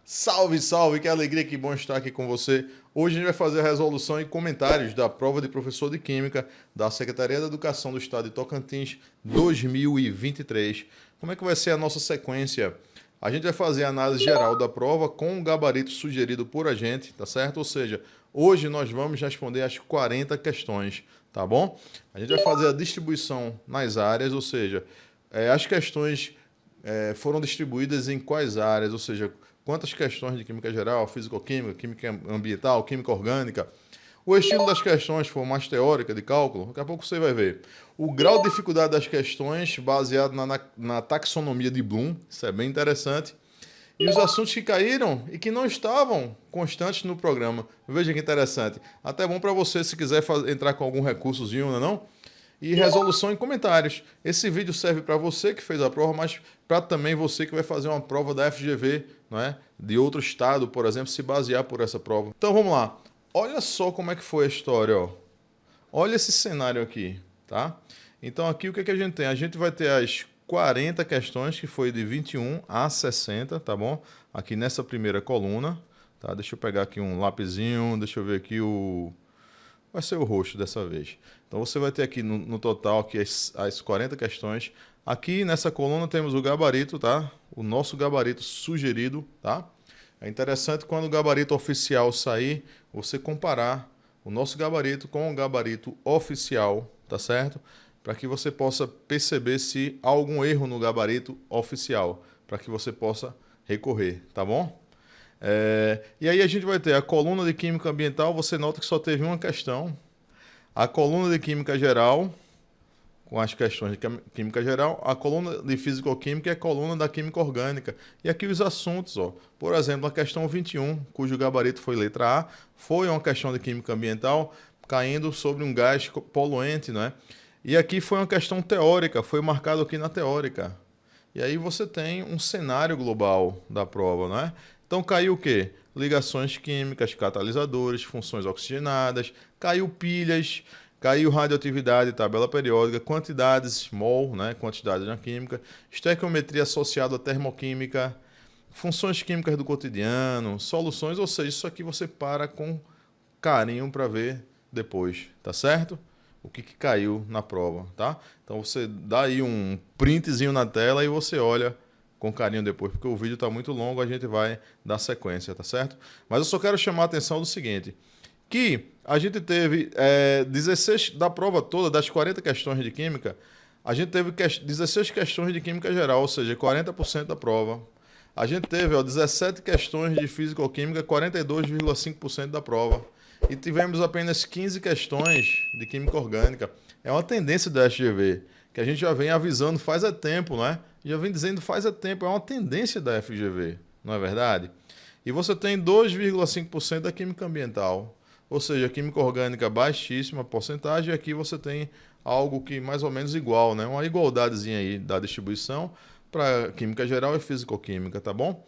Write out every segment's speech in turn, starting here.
Salve, salve, que alegria, que bom estar aqui com você. Hoje a gente vai fazer a resolução e comentários da prova de professor de Química da Secretaria da Educação do Estado de Tocantins 2023. Como é que vai ser a nossa sequência? A gente vai fazer a análise geral da prova com o gabarito sugerido por a gente, tá certo? Ou seja, hoje nós vamos responder as 40 questões, tá bom? A gente vai fazer a distribuição nas áreas, ou seja, as questões foram distribuídas em quais áreas, ou seja, quantas questões de química geral, físico-química, química ambiental, química orgânica. O estilo das questões for mais teórica, de cálculo, daqui a pouco você vai ver. O grau de dificuldade das questões baseado na taxonomia de Bloom, isso é bem interessante. E os assuntos que caíram e que não estavam constantes no programa. Veja que interessante. Até bom para você, se quiser entrar com algum recursozinho, não é não? E resolução em comentários. Esse vídeo serve para você que fez a prova, mas para também você que vai fazer uma prova da FGV, não é? De outro estado, por exemplo, se basear por essa prova. Então vamos lá. Olha só como é que foi a história, ó. Olha esse cenário aqui, tá? Então aqui o que a gente tem? A gente vai ter as 40 questões, que foi de 21 a 60, tá bom? Aqui nessa primeira coluna, tá? Deixa eu pegar aqui um lapisinho, deixa eu ver aqui o... Vai ser o roxo dessa vez. Então você vai ter aqui no total aqui as 40 questões. Aqui nessa coluna temos o gabarito, tá? O nosso gabarito sugerido, tá? É interessante quando o gabarito oficial sair, você comparar o nosso gabarito com o gabarito oficial, tá certo? Para que você possa perceber se há algum erro no gabarito oficial, para que você possa recorrer, tá bom? E aí a gente vai ter a coluna de Química Ambiental, você nota que só teve uma questão. A coluna de Química Geral, com as questões de Química Geral. A coluna de Físico-Química é a coluna da Química Orgânica. E aqui os assuntos, ó. Por exemplo, a questão 21, cujo gabarito foi letra A, foi uma questão de Química Ambiental, caindo sobre um gás poluente, não é? E aqui foi uma questão teórica, foi marcado aqui na teórica. E aí você tem um cenário global da prova, não é? Então caiu o quê? Ligações químicas, catalisadores, funções oxigenadas, caiu pilhas, caiu radioatividade, tabela periódica, quantidades, mol, né? Quantidade na química, estequiometria associada à termoquímica, funções químicas do cotidiano, soluções, ou seja, isso aqui você para com carinho para ver depois, tá certo? O que caiu na prova, tá? Então você dá aí um printzinho na tela e você olha com carinho depois, porque o vídeo está muito longo, a gente vai dar sequência, tá certo? Mas eu só quero chamar a atenção do seguinte, que a gente teve 16 da prova toda, das 40 questões de química, a gente teve 16 questões de química geral, ou seja, 40% da prova. A gente teve 17 questões de físico-química, 42,5% da prova. E tivemos apenas 15 questões de química orgânica. É uma tendência da FGV, que a gente já vem avisando faz tempo, não é? Já vem dizendo faz tempo, é uma tendência da FGV, não é verdade? E você tem 2,5% da química ambiental, ou seja, química orgânica baixíssima porcentagem, e aqui você tem algo que mais ou menos igual, né? Uma igualdadezinha aí da distribuição para química geral e físico-química, tá bom?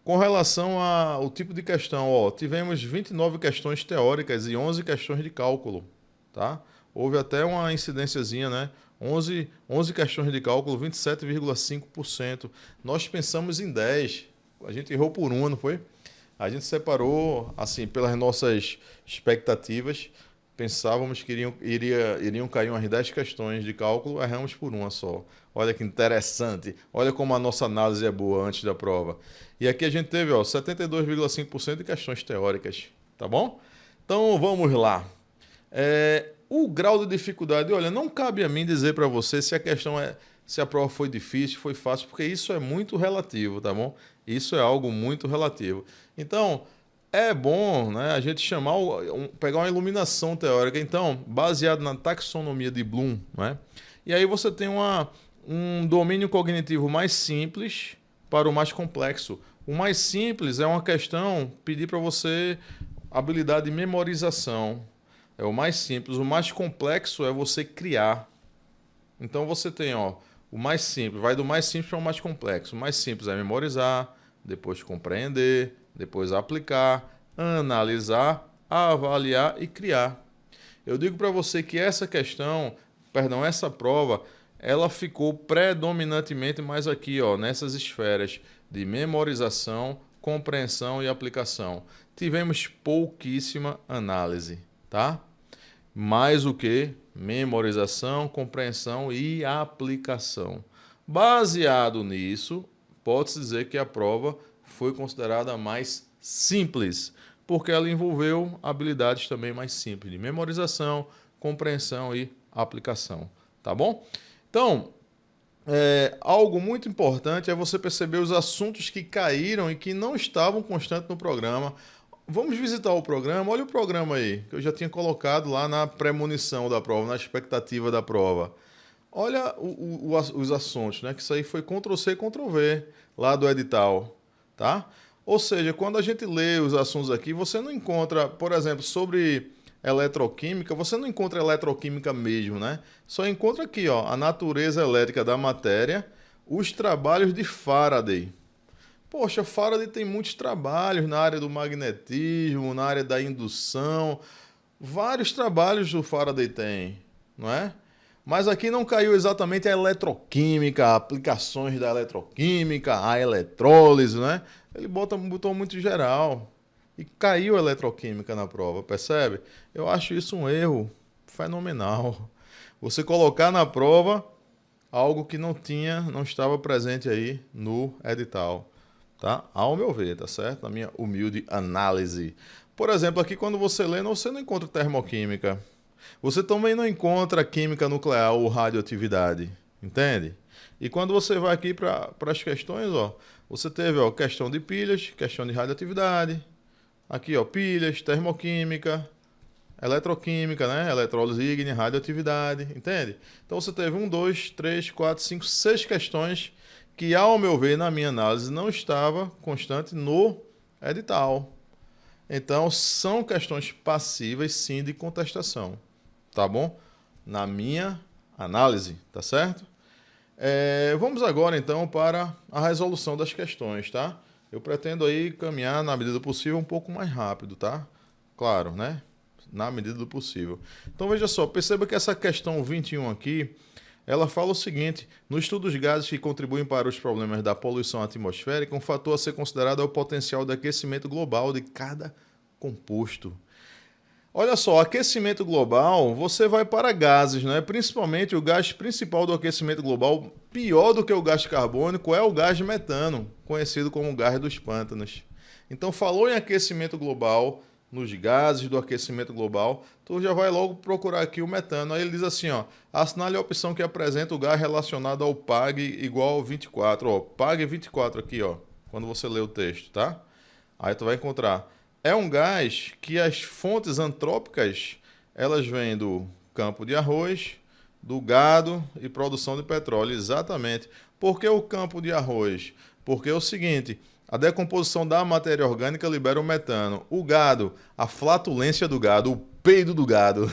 Com relação ao tipo de questão, ó, tivemos 29 questões teóricas e 11 questões de cálculo, tá? Houve até uma incidênciazinha, né? 11 questões de cálculo, 27,5%. Nós pensamos em 10, a gente errou por uma, não foi? A gente separou, assim, pelas nossas expectativas, pensávamos que iriam cair umas 10 questões de cálculo, erramos por uma só. Olha que interessante, olha como a nossa análise é boa antes da prova. E aqui a gente teve 72,5% de questões teóricas, tá bom? Então vamos lá. O grau de dificuldade, olha, não cabe a mim dizer para você se a questão se a prova foi difícil, foi fácil, porque isso é muito relativo, tá bom? Isso é algo muito relativo. Então, é bom, né, a gente pegar uma iluminação teórica, então, baseado na taxonomia de Bloom, né? E aí você tem um domínio cognitivo mais simples para o mais complexo. O mais simples é uma questão, pedir para você habilidade de memorização. É o mais simples. O mais complexo é você criar. Então você tem, o mais simples, vai do mais simples para o mais complexo. O mais simples é memorizar, depois compreender, depois aplicar, analisar, avaliar e criar. Eu digo para você que essa prova, ela ficou predominantemente mais aqui, nessas esferas de memorização, compreensão e aplicação. Tivemos pouquíssima análise, tá? Mais o que? Memorização, compreensão e aplicação. Baseado nisso, pode-se dizer que a prova foi considerada mais simples, porque ela envolveu habilidades também mais simples de memorização, compreensão e aplicação, tá bom? Então, algo muito importante é você perceber os assuntos que caíram e que não estavam constantes no programa. Vamos visitar o programa. Olha o programa aí, que eu já tinha colocado lá na premonição da prova, na expectativa da prova. Olha os assuntos, né? Que isso aí foi Ctrl+C, Ctrl+V lá do edital, tá? Ou seja, quando a gente lê os assuntos aqui, você não encontra, por exemplo, sobre eletroquímica, você não encontra eletroquímica mesmo, né? Só encontra aqui, ó, a natureza elétrica da matéria, os trabalhos de Faraday. Poxa, Faraday tem muitos trabalhos na área do magnetismo, na área da indução, vários trabalhos o Faraday tem, não é? Mas aqui não caiu exatamente a eletroquímica, aplicações da eletroquímica, a eletrólise, né? Ele botou muito geral. E caiu a eletroquímica na prova, percebe? Eu acho isso um erro fenomenal. Você colocar na prova algo que não estava presente aí no edital, tá? Ao meu ver, tá certo? Na minha humilde análise. Por exemplo, aqui quando você lê, você não encontra termoquímica. Você também não encontra química nuclear ou radioatividade, entende? E quando você vai aqui para as questões, ó, você teve, ó, questão de pilhas, questão de radioatividade, aqui, ó, pilhas, termoquímica, eletroquímica, né? Eletrólise ígnea, radioatividade, entende? Então você teve 1, 2, 3, 4, 5, 6 questões que, ao meu ver, na minha análise, não estava constante no edital. Então, são questões passíveis, sim, de contestação, tá bom? Na minha análise, tá certo? Vamos agora, então, para a resolução das questões, tá? Eu pretendo aí caminhar, na medida do possível, um pouco mais rápido, tá? Claro, né? Na medida do possível. Então, veja só, perceba que essa questão 21 aqui, ela fala o seguinte: no estudo dos gases que contribuem para os problemas da poluição atmosférica, um fator a ser considerado é o potencial de aquecimento global de cada composto. Olha só, aquecimento global, você vai para gases, né? Principalmente o gás principal do aquecimento global, pior do que o gás carbônico, é o gás metano, conhecido como gás dos pântanos. Então, falou em aquecimento global, nos gases do aquecimento global, tu já vai logo procurar aqui o metano. Aí ele diz assim, ó, assinale a opção que apresenta o gás relacionado ao PAG igual 24. Ó, PAG 24 aqui, ó, quando você lê o texto, tá? Aí tu vai encontrar. É um gás que as fontes antrópicas, elas vêm do campo de arroz, do gado e produção de petróleo. Exatamente. Por que o campo de arroz? Porque é o seguinte, a decomposição da matéria orgânica libera o metano. O gado, a flatulência do gado, o peido do gado,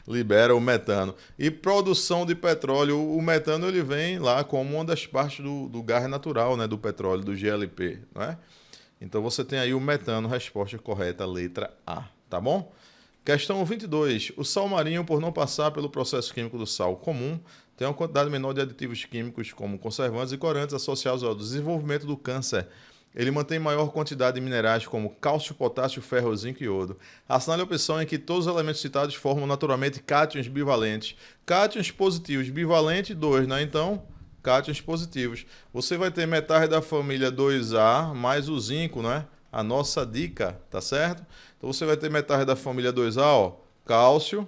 libera o metano. E produção de petróleo, o metano ele vem lá como uma das partes do gás natural, né, do petróleo, do GLP, não é? Então você tem aí o metano, resposta correta, letra A, tá bom? Questão 22. O sal marinho, por não passar pelo processo químico do sal comum, tem uma quantidade menor de aditivos químicos como conservantes e corantes associados ao desenvolvimento do câncer. Ele mantém maior quantidade de minerais como cálcio, potássio, ferro, zinco e iodo. Assinale a opção em que todos os elementos citados formam naturalmente cátions bivalentes. Cátions positivos, bivalente 2, né? Então, cátions positivos. Você vai ter metade da família 2A mais o zinco, né? A nossa dica, tá certo? Então você vai ter metade da família 2A, ó, cálcio,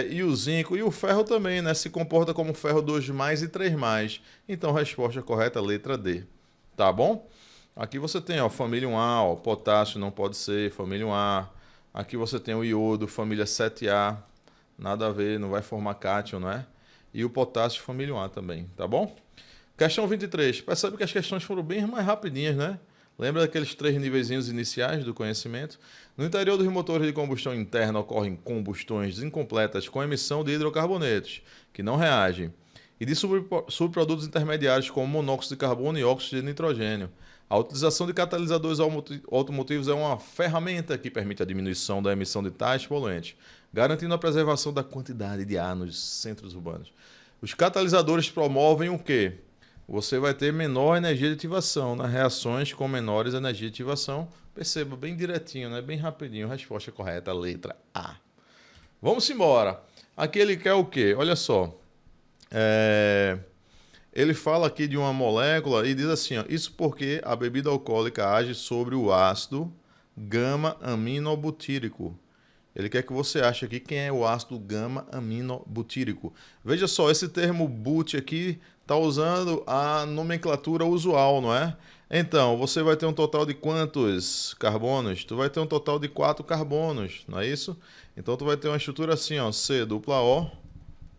e o zinco, e o ferro também, né? Se comporta como ferro 2+, e 3+. Então, resposta correta, letra D. Tá bom? Aqui você tem, ó, família 1A, ó, potássio não pode ser, família 1A. Aqui você tem o iodo, família 7A. Nada a ver, não vai formar cátion, não é? E o potássio, família 1A também, tá bom? Questão 23. Percebe que as questões foram bem mais rapidinhas, né? Lembra daqueles 3 nivezinhos iniciais do conhecimento? No interior dos motores de combustão interna ocorrem combustões incompletas com emissão de hidrocarbonetos, que não reagem, e de subprodutos intermediários como monóxido de carbono e óxido de nitrogênio. A utilização de catalisadores automotivos é uma ferramenta que permite a diminuição da emissão de tais poluentes, garantindo a preservação da quantidade de ar nos centros urbanos. Os catalisadores promovem o quê? você vai ter menor energia de ativação, nas reações com menores energias de ativação. Perceba, bem direitinho, né? Bem rapidinho. Resposta correta, letra A. Vamos embora. Aqui ele quer o quê? Olha só. Ele fala aqui de uma molécula e diz assim, ó, isso porque a bebida alcoólica age sobre o ácido gama-aminobutírico. Ele quer que você ache aqui quem é o ácido gama-aminobutírico. Veja só, esse termo but aqui está usando a nomenclatura usual, não é? Então, você vai ter um total de quantos carbonos? Tu vai ter um total de 4 carbonos, não é isso? Então, tu vai ter uma estrutura assim, ó, C dupla O,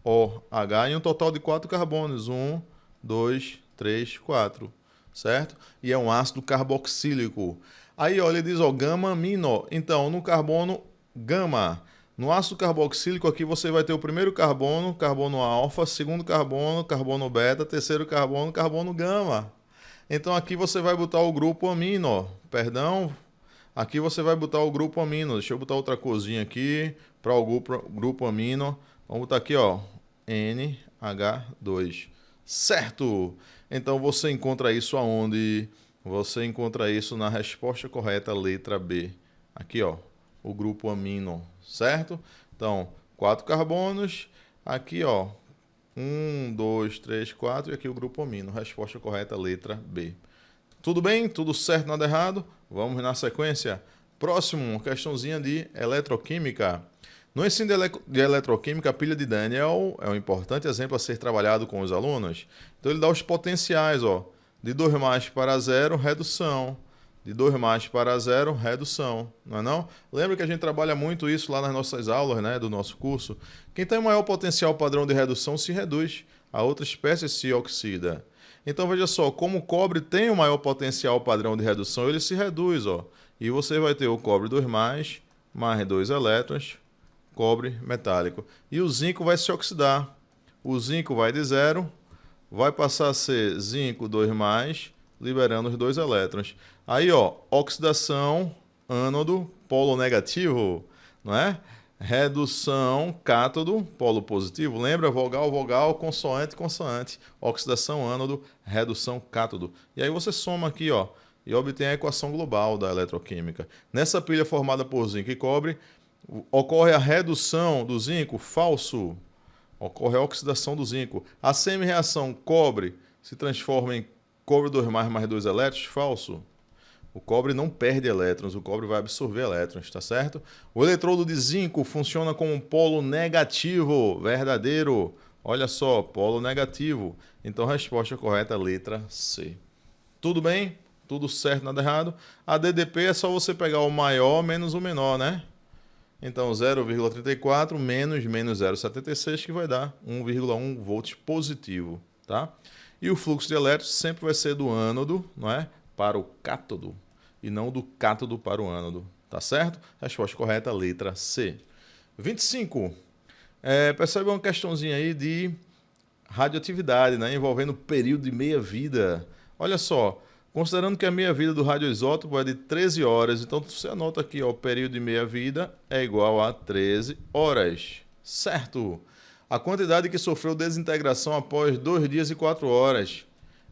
OH, e um total de 4 carbonos. 1, 2, 3, 4, certo? E é um ácido carboxílico. Aí, olha, ele diz, ó, gama-amino. Então, no carbono gama. No ácido carboxílico aqui você vai ter o primeiro carbono, carbono alfa, segundo carbono, carbono beta, terceiro carbono, carbono gama. Então aqui você vai botar o grupo amino, perdão, aqui você vai botar o grupo amino. Deixa eu botar outra corzinha aqui para o grupo amino. Vamos botar aqui, ó, NH2. Certo! Então você encontra isso aonde? Você encontra isso na resposta correta, letra B. Aqui, ó, o grupo amino, certo? Então, 4 carbonos, aqui, ó, 1, 2, 3, 4, e aqui o grupo amino. Resposta correta, letra B. Tudo bem? Tudo certo, nada errado? Vamos na sequência. Próximo, questãozinha de eletroquímica. No ensino de eletroquímica, a pilha de Daniel é um importante exemplo a ser trabalhado com os alunos. Então, ele dá os potenciais, ó, de 2 mais para 0, redução. De 2 mais para 0, redução, não é não? Lembra que a gente trabalha muito isso lá nas nossas aulas, né, do nosso curso? Quem tem maior potencial padrão de redução se reduz, a outra espécie se oxida. Então veja só, como o cobre tem o maior potencial padrão de redução, ele se reduz, ó. E você vai ter o cobre 2+, mais 2 elétrons, cobre metálico. E o zinco vai se oxidar. O zinco vai de 0, vai passar a ser zinco 2+, liberando os 2 elétrons. Aí, ó, oxidação, ânodo, polo negativo, não é? Redução, cátodo, polo positivo. Lembra? Vogal, vogal, consoante, consoante. Oxidação, ânodo, redução, cátodo. E aí você soma aqui, ó, e obtém a equação global da eletroquímica. Nessa pilha formada por zinco e cobre, ocorre a redução do zinco, falso. Ocorre a oxidação do zinco. A semi-reação cobre se transforma em cobre 2+, mais 2 elétrons, falso. O cobre não perde elétrons, o cobre vai absorver elétrons, tá certo? O eletrodo de zinco funciona como um polo negativo, verdadeiro. Olha só, polo negativo. Então, a resposta correta é a letra C. Tudo bem? Tudo certo, nada errado? A DDP é só você pegar o maior menos o menor, né? Então, 0,34 menos 0,76, que vai dar 1,1 volts positivo, tá? E o fluxo de elétrons sempre vai ser do ânodo, não é? Para o cátodo, e não do cátodo para o ânodo, tá certo? Resposta correta, letra C. 25. Percebe uma questãozinha aí de radioatividade, né? Envolvendo período de meia-vida. Olha só, considerando que a meia-vida do radioisótopo é de 13 horas, então você anota aqui, ó, o período de meia-vida é igual a 13 horas, certo? A quantidade que sofreu desintegração após 2 dias e 4 horas.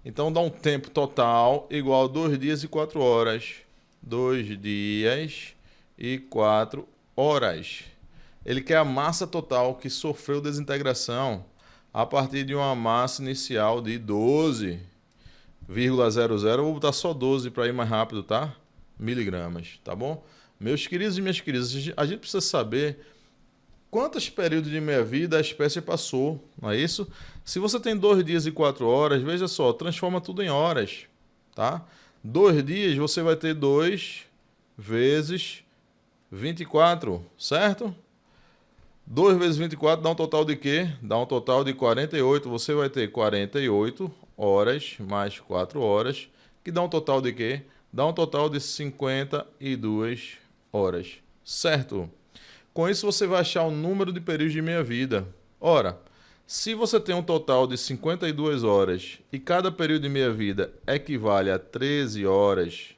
Então, dá um tempo total igual a 2 dias e 4 horas. 2 dias e 4 horas. Ele quer a massa total que sofreu desintegração a partir de uma massa inicial de 12,00. Vou botar só 12 para ir mais rápido, tá? Miligramas, tá bom? Meus queridos e minhas queridas, a gente precisa saber quantos períodos de meia-vida a espécie passou, não é isso? Se você tem 2 dias e 4 horas, veja só, transforma tudo em horas, tá? 2 dias você vai ter 2 vezes 24, certo? 2 vezes 24 dá um total de quê? Dá um total de 48. Você vai ter 48 horas mais 4 horas, que dá um total de quê? Dá um total de 52 horas, certo? Com isso, você vai achar o número de períodos de meia-vida. Ora, se você tem um total de 52 horas e cada período de meia-vida equivale a 13 horas,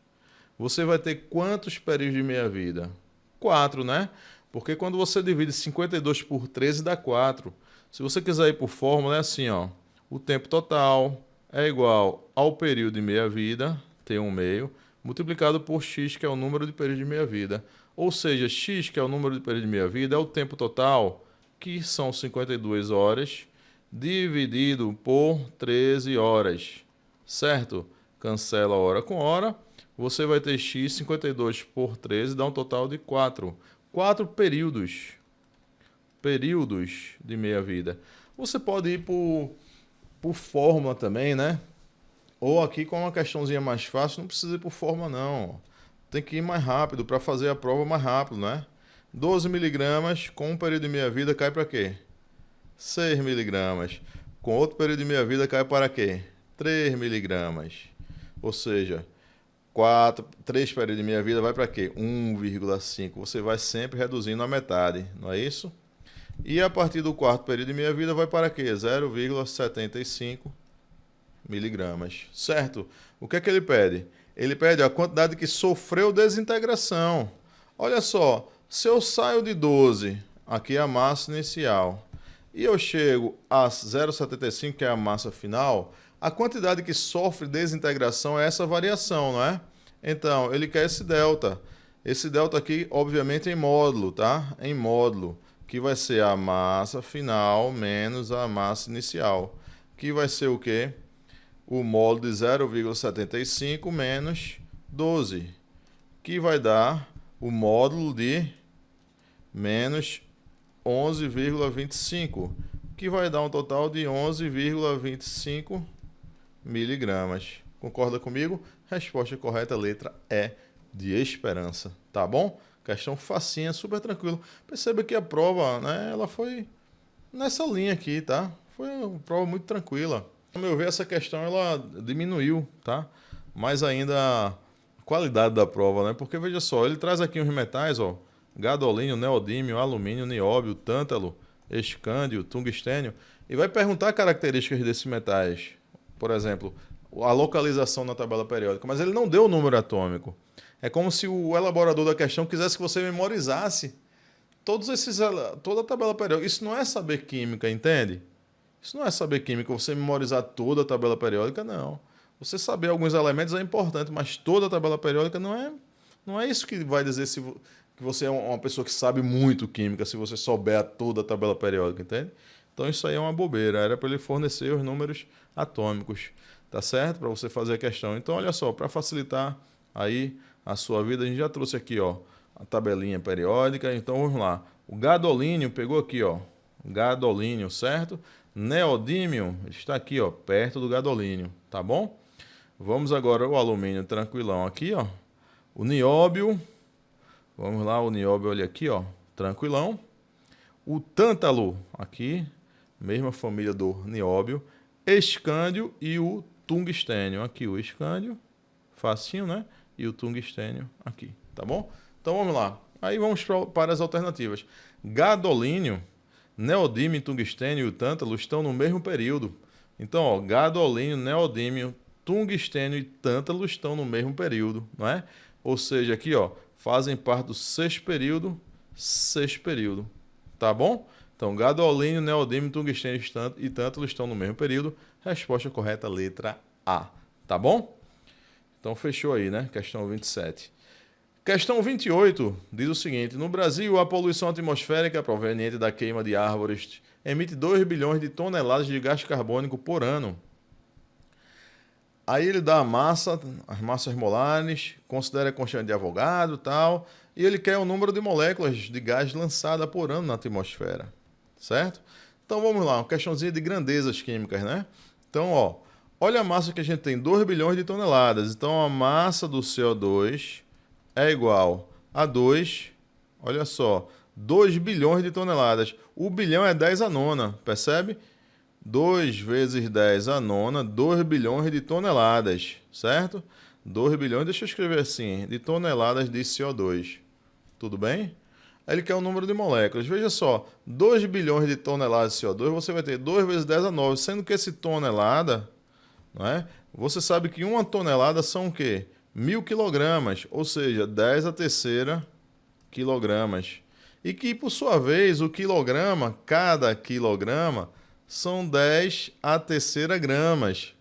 você vai ter quantos períodos de meia-vida? 4, né? Porque quando você divide 52 por 13 dá 4. Se você quiser ir por fórmula, é assim, ó. O tempo total é igual ao período de meia-vida, T1 multiplicado por x, que é o número de períodos de meia-vida. Ou seja, x, que é o número de períodos de meia-vida, é o tempo total, que são 52 horas, dividido por 13 horas, certo? Cancela hora com hora, você vai ter x, 52 por 13, dá um total de 4. 4 períodos de meia-vida. Você pode ir por fórmula também, né? Ou aqui com uma questãozinha mais fácil, não precisa ir por fórmula não. Tem que ir mais rápido para fazer a prova mais rápido, né? 12 miligramas com um período de meia-vida cai para quê? 6 miligramas. Com outro período de meia-vida cai para quê? 3 miligramas. Ou seja, 3 períodos de meia-vida vai para quê? 1,5. Você vai sempre reduzindo a metade, não é isso? E a partir do quarto período de meia-vida vai para quê? 0,75 miligramas, certo? O que é que ele pede? Ele pede a quantidade que sofreu desintegração. Olha só, se eu saio de 12, aqui é a massa inicial, e eu chego a 0,75, que é a massa final, a quantidade que sofre desintegração é essa variação, não é? Então, ele quer esse delta. Esse delta aqui, obviamente, em módulo, tá? Em módulo, que vai ser a massa final menos a massa inicial, que vai ser o quê? O módulo de 0,75 menos 12, que vai dar o módulo de menos 11,25, que vai dar um total de 11,25 miligramas. Concorda comigo? Resposta correta, letra E de Esperança, tá bom? Questão facinha, super tranquilo. Perceba que a prova, né, ela foi nessa linha aqui, tá? Foi uma prova muito tranquila. Ao meu ver, essa questão ela diminuiu, tá? Mais ainda a qualidade da prova, né? Porque veja só, ele traz aqui os metais, ó, gadolínio, neodímio, alumínio, nióbio, tântalo, escândio, tungstênio, e vai perguntar características desses metais. Por exemplo, a localização na tabela periódica, mas ele não deu o número atômico. É como se o elaborador da questão quisesse que você memorizasse toda a tabela periódica. Isso não é saber química, entende? Isso não é saber química, você memorizar toda a tabela periódica, não. Você saber alguns elementos é importante, mas toda a tabela periódica não é isso que vai dizer que você é uma pessoa que sabe muito química, se você souber toda a tabela periódica, entende? Então isso aí é uma bobeira, era para ele fornecer os números atômicos, tá certo? Para você fazer a questão. Então olha só, para facilitar aí a sua vida, a gente já trouxe aqui, ó, a tabelinha periódica. Então vamos lá. O gadolínio pegou aqui, ó, gadolínio, certo? Neodímio está aqui, ó, perto do gadolínio, tá bom? Vamos agora o alumínio tranquilão aqui, ó. O nióbio, vamos lá, o nióbio, olha aqui, ó, tranquilão. O tântalo aqui, mesma família do nióbio. Escândio e o tungstênio. Aqui o escândio, facinho, né? E o tungstênio aqui, tá bom? Então vamos lá. Aí vamos para as alternativas. Gadolínio, neodímio, tungstênio e o tântalo estão no mesmo período. Então, ó, gadolínio, neodímio, tungstênio e tântalo estão no mesmo período, não é? Ou seja, aqui, ó, fazem parte do sexto período, tá bom? Então, gadolínio, neodímio, tungstênio e tântalo estão no mesmo período. Resposta correta, letra A, tá bom? Então, fechou aí, né? Questão 27. Questão 28 diz o seguinte: no Brasil, a poluição atmosférica proveniente da queima de árvores emite 2 bilhões de toneladas de gás carbônico por ano. Aí ele dá a massa, as massas molares, considera a constante de Avogadro e tal, e ele quer o número de moléculas de gás lançada por ano na atmosfera, certo? Então vamos lá, uma questãozinha de grandezas químicas, né? Então, ó, olha a massa que a gente tem, 2 bilhões de toneladas. Então a massa do CO2 é igual a 2, olha só, 2 bilhões de toneladas. O bilhão é 10 a nona, percebe? 2 vezes 10 a nona, 2 bilhões de toneladas, certo? 2 bilhões, deixa eu escrever assim, de toneladas de CO2. Tudo bem? Aí ele quer o número de moléculas. Veja só, 2 bilhões de toneladas de CO2, você vai ter 2 vezes 10 a 9, sendo que esse tonelada, não é? Você sabe que uma tonelada são o quê? 1.000 quilogramas, ou seja, 10 a terceira quilogramas. E que, por sua vez, o quilograma, cada quilograma, são 10 a terceira gramas.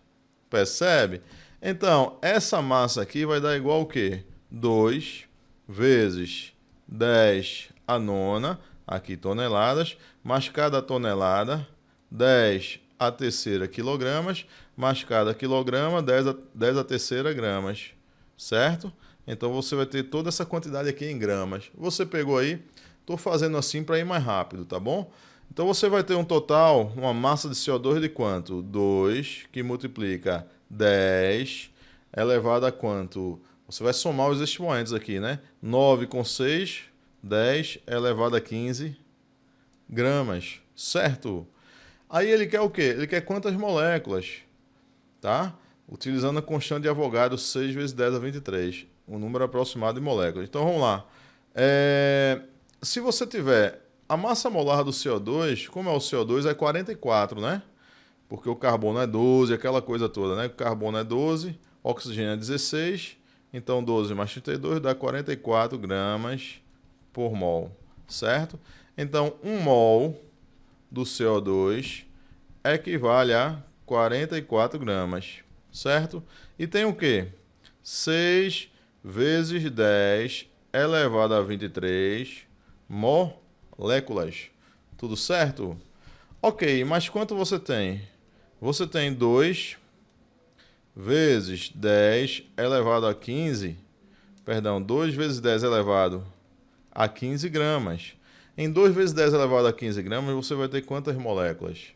Percebe? Então, essa massa aqui vai dar igual o quê? 2 vezes 10 a nona, aqui toneladas, mais cada tonelada, 10 a terceira quilogramas, mais cada quilograma, 10 a terceira gramas, certo? Então, você vai ter toda essa quantidade aqui em gramas. Você pegou aí? Estou fazendo assim para ir mais rápido, tá bom? Então, você vai ter um total, uma massa de CO2 de quanto? 2, que multiplica 10, elevado a quanto? Você vai somar os expoentes aqui, né? 9 com 6, 10 elevado a 15 gramas, certo? Aí ele quer o quê? Ele quer quantas moléculas, tá? Utilizando a constante de Avogadro, 6 vezes 10 a 23, um número aproximado de moléculas. Então, vamos lá. Se você tiver a massa molar do CO2, como é o CO2, é 44, né? Porque o carbono é 12, aquela coisa toda, né? O carbono é 12, oxigênio é 16, então 12 mais 32 dá 44 gramas por mol, certo? Então, 1 mol do CO2 equivale a 44 gramas, certo? E tem o quê? 6 vezes 10 elevado a 23 moléculas. Tudo certo? Ok, mas quanto você tem? Você tem 2 vezes 10 elevado a 15, perdão, 2 vezes 10 elevado a 15 gramas. Em 2 vezes 10 elevado a 15 gramas, você vai ter quantas moléculas?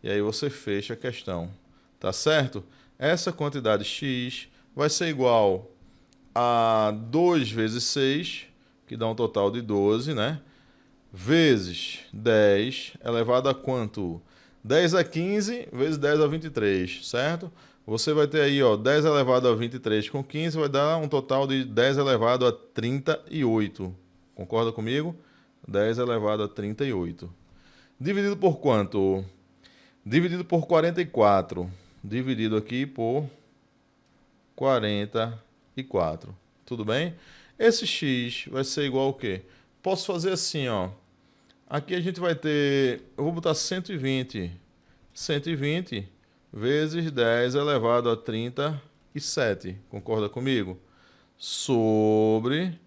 E aí você fecha a questão, tá certo? Essa quantidade X vai ser igual a 2 vezes 6, que dá um total de 12, né? Vezes 10 elevado a quanto? 10 a 15 vezes 10 a 23, certo? Você vai ter aí, ó, 10 elevado a 23 com 15 vai dar um total de 10 elevado a 38. Concorda comigo? 10 elevado a 38. Dividido por quanto? Dividido por 44. Dividido aqui por 44. Tudo bem? Esse x vai ser igual ao quê? Posso fazer assim, ó. Aqui a gente vai ter... Eu vou botar 120. 120 vezes 10 elevado a 37. Concorda comigo? Sobre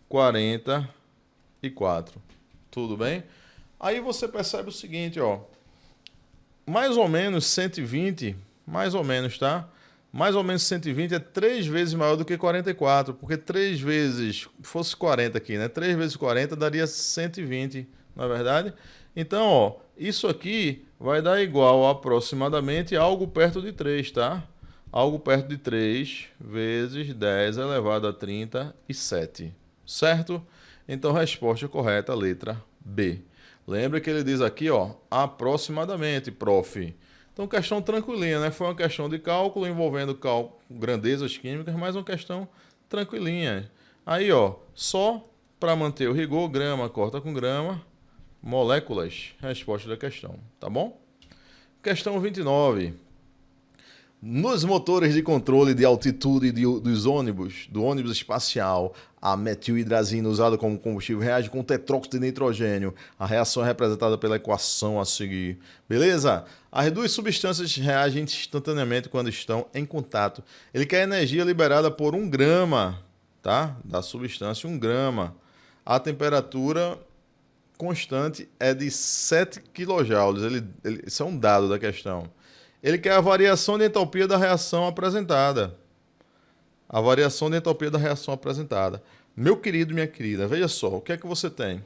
44. Tudo bem? Aí você percebe o seguinte, ó. Mais ou menos 120, mais ou menos, tá? Mais ou menos 120 é 3 vezes maior do que 44, porque 3 vezes, fosse 40 aqui, né? 3 vezes 40 daria 120, não é verdade? Então, ó, isso aqui vai dar igual a aproximadamente algo perto de 3, tá? Algo perto de 3 vezes 10 elevado a 37, certo? Então, resposta correta, letra B. Lembra que ele diz aqui, ó, aproximadamente, prof. Então, questão tranquilinha, né? Foi uma questão de cálculo envolvendo grandezas químicas, mas uma questão tranquilinha. Aí, ó, só para manter o rigor, grama corta com grama, moléculas, resposta da questão, tá bom? Questão 29. Nos motores de controle de altitude dos ônibus, do ônibus espacial, a metilhidrazina usada como combustível reage com tetróxido de nitrogênio. A reação é representada pela equação a seguir. Beleza? As duas substâncias reagem instantaneamente quando estão em contato. Ele quer energia liberada por 1 grama, tá? Da substância, 1 grama. A temperatura constante é de 7 kJ. Isso é um dado da questão. Ele quer a variação de entalpia da reação apresentada. A variação de entalpia da reação apresentada. Meu querido, minha querida, veja só, o que é que você tem?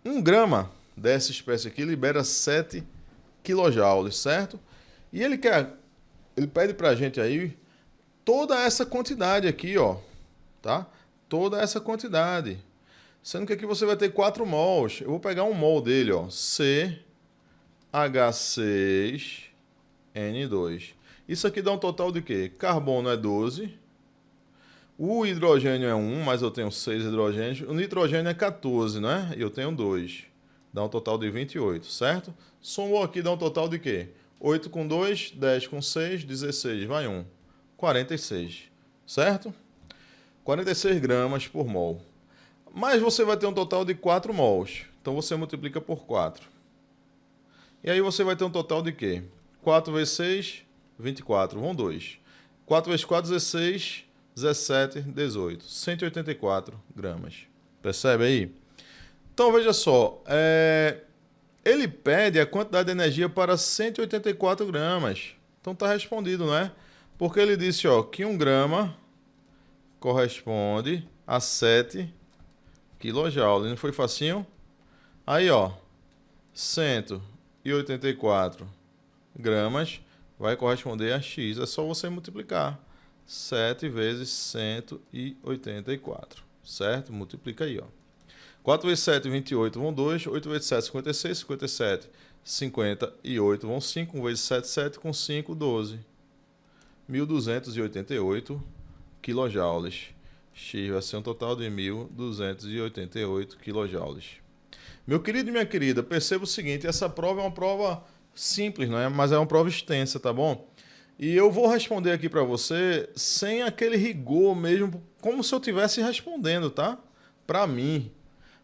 1 grama dessa espécie aqui libera 7 kJ, certo? E ele pede pra gente aí toda essa quantidade aqui, ó, tá? Toda essa quantidade. Sendo que aqui você vai ter 4 mols. Eu vou pegar 1 mol dele, ó, CH6N2. Isso aqui dá um total de quê? Carbono é 12. O hidrogênio é 1, mas eu tenho 6 hidrogênios. O nitrogênio é 14, né? E eu tenho 2. Dá um total de 28, certo? Somou aqui, dá um total de quê? 8 com 2, 10 com 6, 16. Vai 1. 46, certo? 46 gramas por mol. Mas você vai ter um total de 4 mols. Então você multiplica por 4. E aí você vai ter um total de quê? 4 vezes 6, 24, vão 2. 4 vezes 4, 16, 17, 18. 184 gramas. Percebe aí? Então, veja só. Ele pede a quantidade de energia para 184 gramas. Então, está respondido, né? Porque ele disse ó, que 1 grama corresponde a 7 kJ. Não foi facinho? Aí, ó, 184 gramas vai corresponder a X. É só você multiplicar. 7 vezes 184, certo? Multiplica aí, ó. 4 vezes 7, 28, vão 2. 8 vezes 7, 56. 57, 58, vão 5. 1 vezes 7, 7. Com 5, 12. 1.288 kJ. X vai ser um total de 1.288 kJ. Meu querido e minha querida, perceba o seguinte, essa prova é uma prova simples, não é? Mas é uma prova extensa, tá bom? E eu vou responder aqui para você sem aquele rigor mesmo, como se eu estivesse respondendo, tá? Para mim.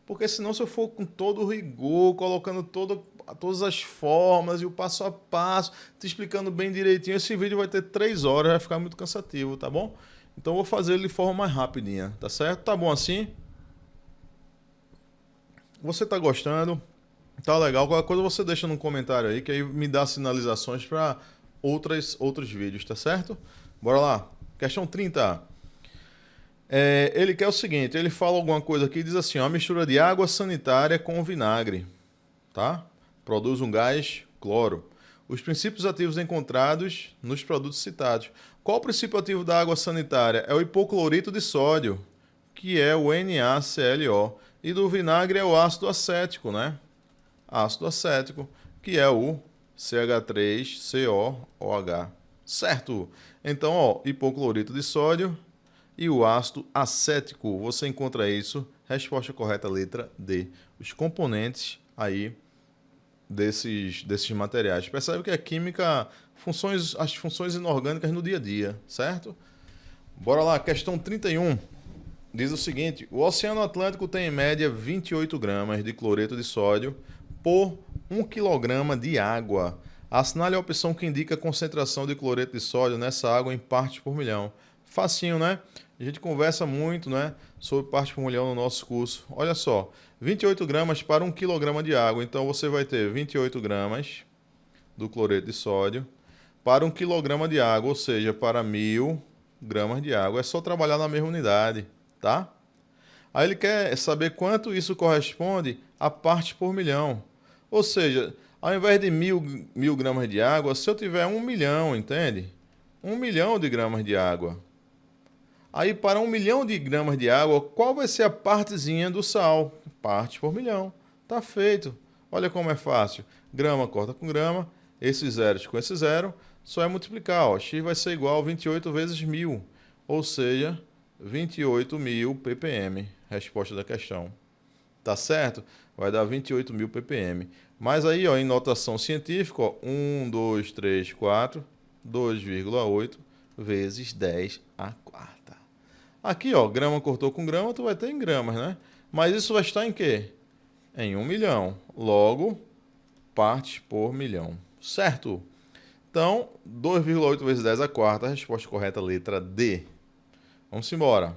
Porque senão se eu for com todo o rigor, colocando todas as formas e o passo a passo, te explicando bem direitinho, esse vídeo vai ter 3 horas, vai ficar muito cansativo, tá bom? Então eu vou fazer ele de forma mais rapidinha, tá certo? Tá bom assim? Você tá gostando? Tá legal? Qualquer coisa você deixa no comentário aí, que aí me dá sinalizações para outros vídeos, tá certo? Bora lá. Questão 30. Ele quer o seguinte, ele fala alguma coisa aqui e diz assim, ó, a mistura de água sanitária com vinagre, tá? Produz um gás cloro. Os princípios ativos encontrados nos produtos citados. Qual o princípio ativo da água sanitária? É o hipoclorito de sódio, que é o NaClO. E do vinagre é o ácido acético, né? Ácido acético, que é o CH3COOH. Certo? Então, ó, hipoclorito de sódio e o ácido acético. Você encontra isso. Resposta correta, letra D. Os componentes aí desses materiais. Percebe que a química, as funções inorgânicas no dia a dia, certo? Bora lá, questão 31. Diz o seguinte, o Oceano Atlântico tem em média 28 gramas de cloreto de sódio por 1 kg de água. Assinale a opção que indica a concentração de cloreto de sódio nessa água em partes por milhão. Facinho, né? A gente conversa muito, né, sobre partes por milhão no nosso curso. Olha só, 28 gramas para 1 kg de água. Então você vai ter 28 gramas do cloreto de sódio para 1 kg de água, ou seja, para 1.000 gramas de água. É só trabalhar na mesma unidade, tá? Aí ele quer saber quanto isso corresponde a parte por milhão. Ou seja, ao invés de 1.000 gramas de água, se eu tiver 1 milhão, entende? 1 milhão de gramas de água. Aí, para 1 milhão de gramas de água, qual vai ser a partezinha do sal? Parte por milhão. Tá feito. Olha como é fácil. Grama corta com grama, esses zeros com esse zero, só é multiplicar. Ó. X vai ser igual a 28 vezes 1.000, ou seja, 28.000 ppm. Resposta da questão. Tá certo? Vai dar 28.000 ppm. Mas aí, ó, em notação científica, ó, 1, 2, 3, 4, 2,8 vezes 10 a quarta. Aqui, ó, grama cortou com grama, tu vai ter em gramas, né? Mas isso vai estar em quê? Em 1 milhão. Logo, partes por milhão. Certo? Então, 2,8 vezes 10 a quarta, a resposta correta, letra D. Vamos embora.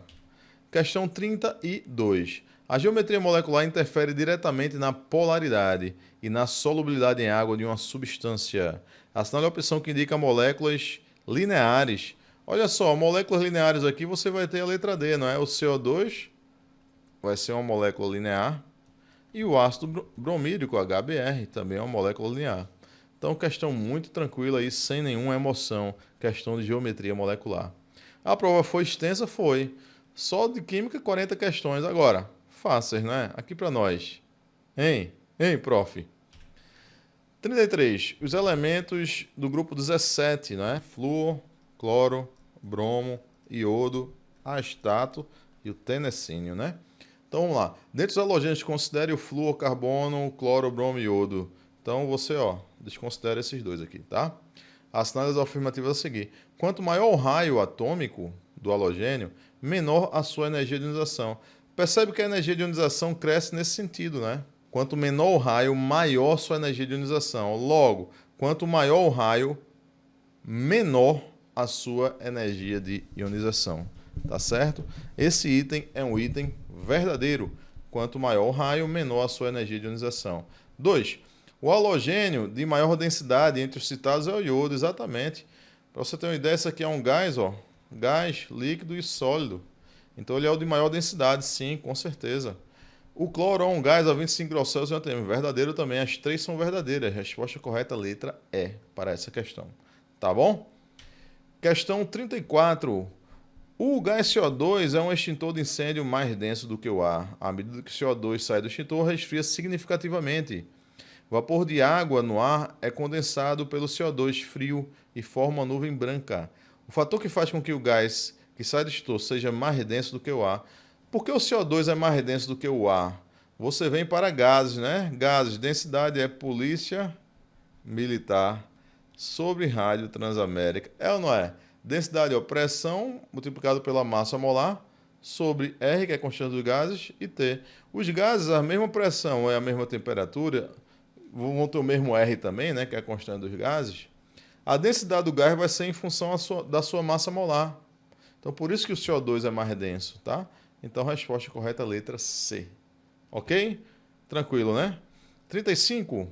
Questão 32. A geometria molecular interfere diretamente na polaridade e na solubilidade em água de uma substância. Assinale a opção que indica moléculas lineares. Olha só, moléculas lineares aqui você vai ter a letra D, não é? O CO2 vai ser uma molécula linear e o ácido bromídico, HBr, também é uma molécula linear. Então, questão muito tranquila aí, sem nenhuma emoção, questão de geometria molecular. A prova foi extensa? Foi. Só de química, 40 questões. Agora, fáceis, né? Aqui para nós. Hein, prof? 33. Os elementos do grupo 17, né? Flúor, cloro, bromo, iodo, astato e o tenecínio, né? Então vamos lá. Dentre os halogênios, considere o flúor, carbono, cloro, bromo e iodo. Então você, ó, desconsidera esses dois aqui, tá? As análises afirmativas a seguir. Quanto maior o raio atômico do halogênio, menor a sua energia de ionização. Percebe que a energia de ionização cresce nesse sentido, né? Quanto menor o raio, maior sua energia de ionização. Logo, quanto maior o raio, menor a sua energia de ionização. Tá certo? Esse item é um item verdadeiro. Quanto maior o raio, menor a sua energia de ionização. 2. O halogênio de maior densidade entre os citados é o iodo, exatamente. Para você ter uma ideia, isso aqui é um gás, ó, gás, líquido e sólido. Então ele é o de maior densidade, sim, com certeza. O cloro é um gás a 25 graus Celsius e um atm. Verdadeiro também, as três são verdadeiras. A resposta correta, letra E, para essa questão. Tá bom? Questão 34. O gás CO2 é um extintor de incêndio mais denso do que o ar. À medida que o CO2 sai do extintor, resfria significativamente. O vapor de água no ar é condensado pelo CO2 frio e forma uma nuvem branca. O fator que faz com que o gás que sai do extintor seja mais denso do que o ar. Por que o CO2 é mais denso do que o ar? Você vem para gases, né? Gases, densidade é polícia militar sobre rádio Transamérica. É ou não é? Densidade é pressão multiplicado pela massa molar sobre R, que é a constante dos gases, e T. Os gases, a mesma pressão é a mesma temperatura, vão ter o mesmo R também, né, que é a constante dos gases. A densidade do gás vai ser em função da sua massa molar. Então, por isso que o CO2 é mais denso, tá? Então, a resposta correta é a letra C. Ok? Tranquilo, né? 35.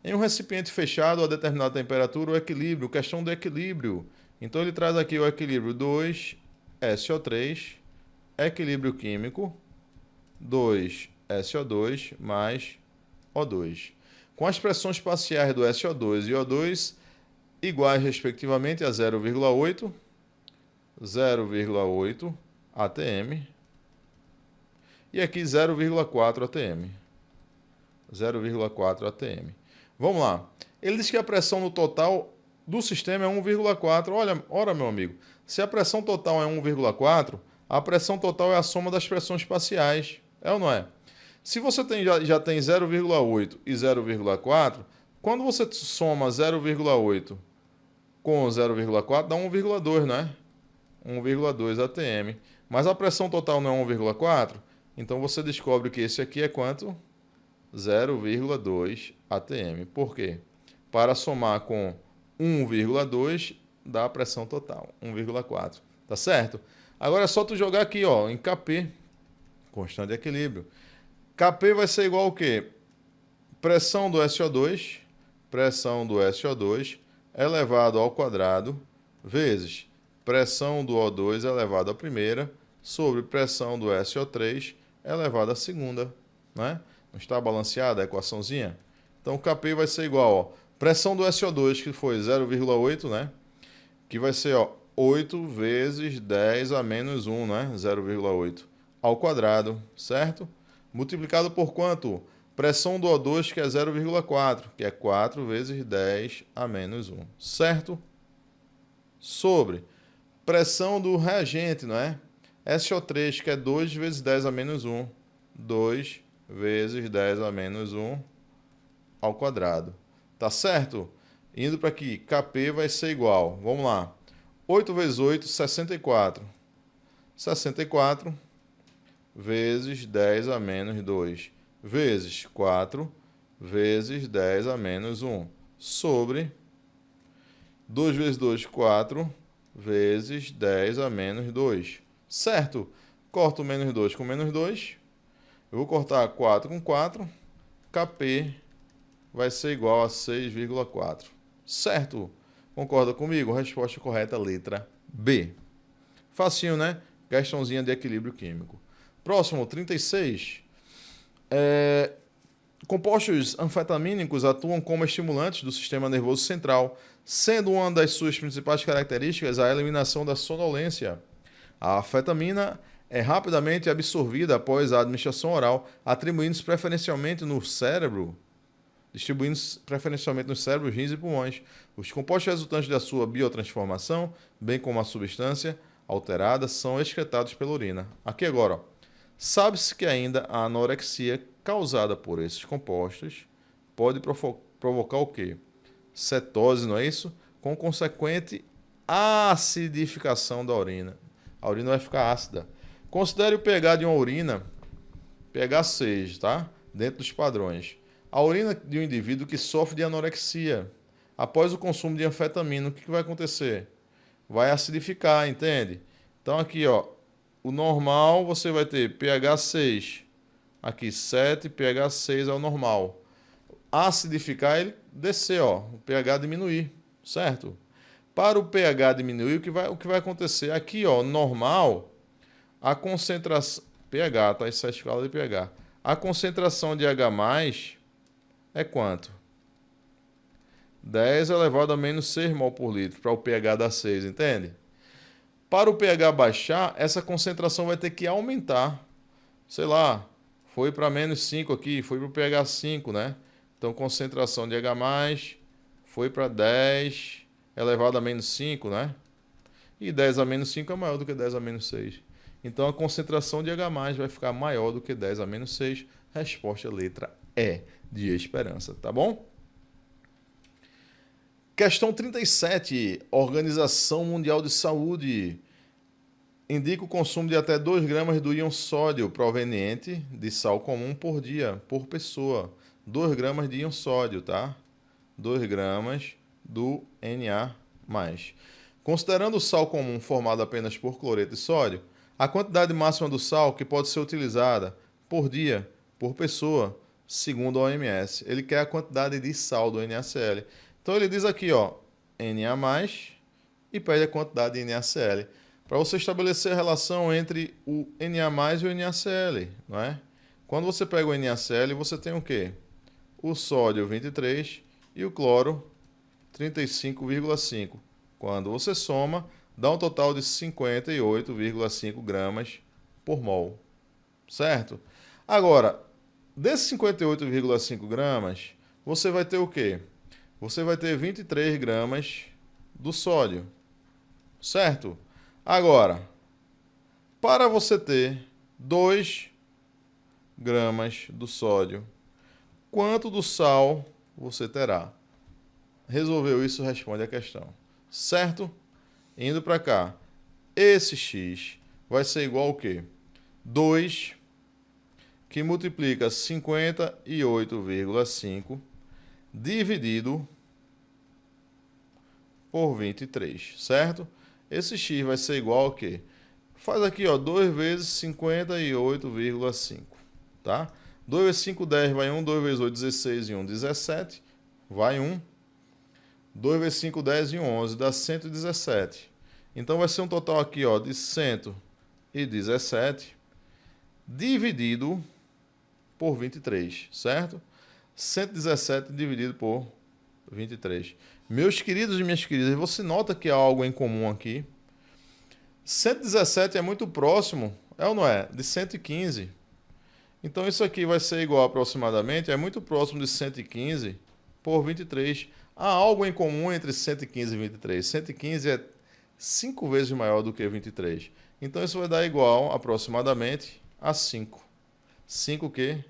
Em um recipiente fechado a determinada temperatura, o equilíbrio, questão do equilíbrio. Então, ele traz aqui o equilíbrio 2SO3, equilíbrio químico, 2SO2 mais O2. Com as pressões parciais do SO2 e O2 iguais, respectivamente, a 0,8, 0,8 atm e aqui 0,4 atm. 0,4 atm. Vamos lá. Ele diz que a pressão no total do sistema é 1,4. Ora, meu amigo, se a pressão total é 1,4, a pressão total é a soma das pressões parciais. É ou não é? Se você já tem 0,8 e 0,4, quando você soma 0,8 com 0,4, dá 1,2, né? 1,2 atm. Mas a pressão total não é 1,4, então você descobre que esse aqui é quanto? 0,2 atm. Por quê? Para somar com 1,2 dá a pressão total, 1,4. Tá certo? Agora é só tu jogar aqui, ó, em Kp, constante de equilíbrio. Kp vai ser igual ao quê? Pressão do SO2 elevado ao quadrado, vezes pressão do O2 elevado à primeira, sobre pressão do SO3 elevado à segunda, né? Não está balanceada a equaçãozinha? Então, o Kp vai ser igual, ó, pressão do SO2, que foi 0,8, né? Que vai ser, ó, 8 vezes 10 a menos 1, né? 0,8 ao quadrado, certo? Multiplicado por quanto? Pressão do O2, que é 0,4, que é 4 vezes 10 a menos 1, certo? Sobre pressão do reagente, não é? SO3, que é 2 vezes 10 a menos 1, 2 vezes 10 a menos 1 ao quadrado. Tá certo? Indo para aqui, Kp vai ser igual, vamos lá, 8 vezes 8, 64. 64 vezes 10 a menos 2, vezes 4 vezes 10 a menos 1, sobre 2 vezes 2, 4, vezes 10 a menos 2. Certo? Corto menos 2 com menos 2. Eu vou cortar 4 com 4. Kp vai ser igual a 6,4. Certo? Concorda comigo? Resposta correta, letra B. Facinho, né? Questãozinha de equilíbrio químico. Próximo, 36. Compostos anfetamínicos atuam como estimulantes do sistema nervoso central, sendo uma das suas principais características a eliminação da sonolência. A anfetamina é rapidamente absorvida após a administração oral, distribuindo-se preferencialmente nos cérebros, rins e pulmões. Os compostos resultantes da sua biotransformação, bem como a substância alterada, são excretados pela urina. Aqui agora, ó. Sabe-se que ainda a anorexia causada por esses compostos pode provocar o quê? Cetose, não é isso? Com consequente acidificação da urina. A urina vai ficar ácida. Considere o pH de uma urina, pH 6, tá? Dentro dos padrões. A urina de um indivíduo que sofre de anorexia Após o consumo de anfetamina, o que vai acontecer? Vai acidificar, entende? Então aqui, ó, o normal você vai ter pH 6, aqui 7, pH 6 é o normal. Acidificar, ele descer, ó, o pH diminuir, certo? Para o pH diminuir, o que vai acontecer? Aqui, ó, normal, a concentração... pH, tá? Isso é a escala de pH. A concentração de H+, é quanto? 10 elevado a menos 6 mol por litro, para o pH dar 6, entende? Para o pH baixar, essa concentração vai ter que aumentar. Sei lá, foi para menos 5 aqui, foi para o pH 5, né? Então, concentração de H+, foi para 10 elevado a menos 5, né? E 10 a menos 5 é maior do que 10 a menos 6. Então, a concentração de H+, vai ficar maior do que 10 a menos 6. Resposta letra E, de esperança, tá bom? Questão 37. Organização Mundial de Saúde indica o consumo de até 2 gramas do íon sódio proveniente de sal comum por dia, por pessoa. 2 gramas de íon sódio, tá? 2 gramas do Na+. Considerando o sal comum formado apenas por cloreto e sódio, a quantidade máxima do sal que pode ser utilizada por dia, por pessoa, segundo a OMS. Ele quer a quantidade de sal do NaCl. Então ele diz aqui, ó, Na+, e pede a quantidade de NaCl. Para você estabelecer a relação entre o Na+ e o NaCl, não é? Quando você pega o NaCl, você tem o quê? O sódio 23 e o cloro 35,5. Quando você soma, dá um total de 58,5 gramas por mol, certo? Agora, desses 58,5 gramas, você vai ter o quê? Você vai ter 23 gramas do sódio, certo? Agora, para você ter 2 gramas do sódio, quanto do sal você terá? Resolveu isso, responde a questão, certo? Indo para cá, esse x vai ser igual ao quê? 2 que multiplica 58,5 dividido por 23, certo? Esse x vai ser igual ao quê? Faz aqui, ó, 2 vezes 58,5, tá? 2 vezes 5, 10, vai 1. 2 vezes 8, 16 e 1, 17, vai 1. 2 vezes 5, 10 e 1, 11, dá 117. Então vai ser um total aqui, ó, de 117 dividido por 23, certo? 117 dividido por 23. Meus queridos e minhas queridas, você nota que há algo em comum aqui. 117 é muito próximo, é ou não é? De 115. Então isso aqui vai ser igual aproximadamente, é muito próximo de 115 por 23. Há algo em comum entre 115 e 23. 115 é 5 vezes maior do que 23. Então isso vai dar igual aproximadamente a 5. 5 que?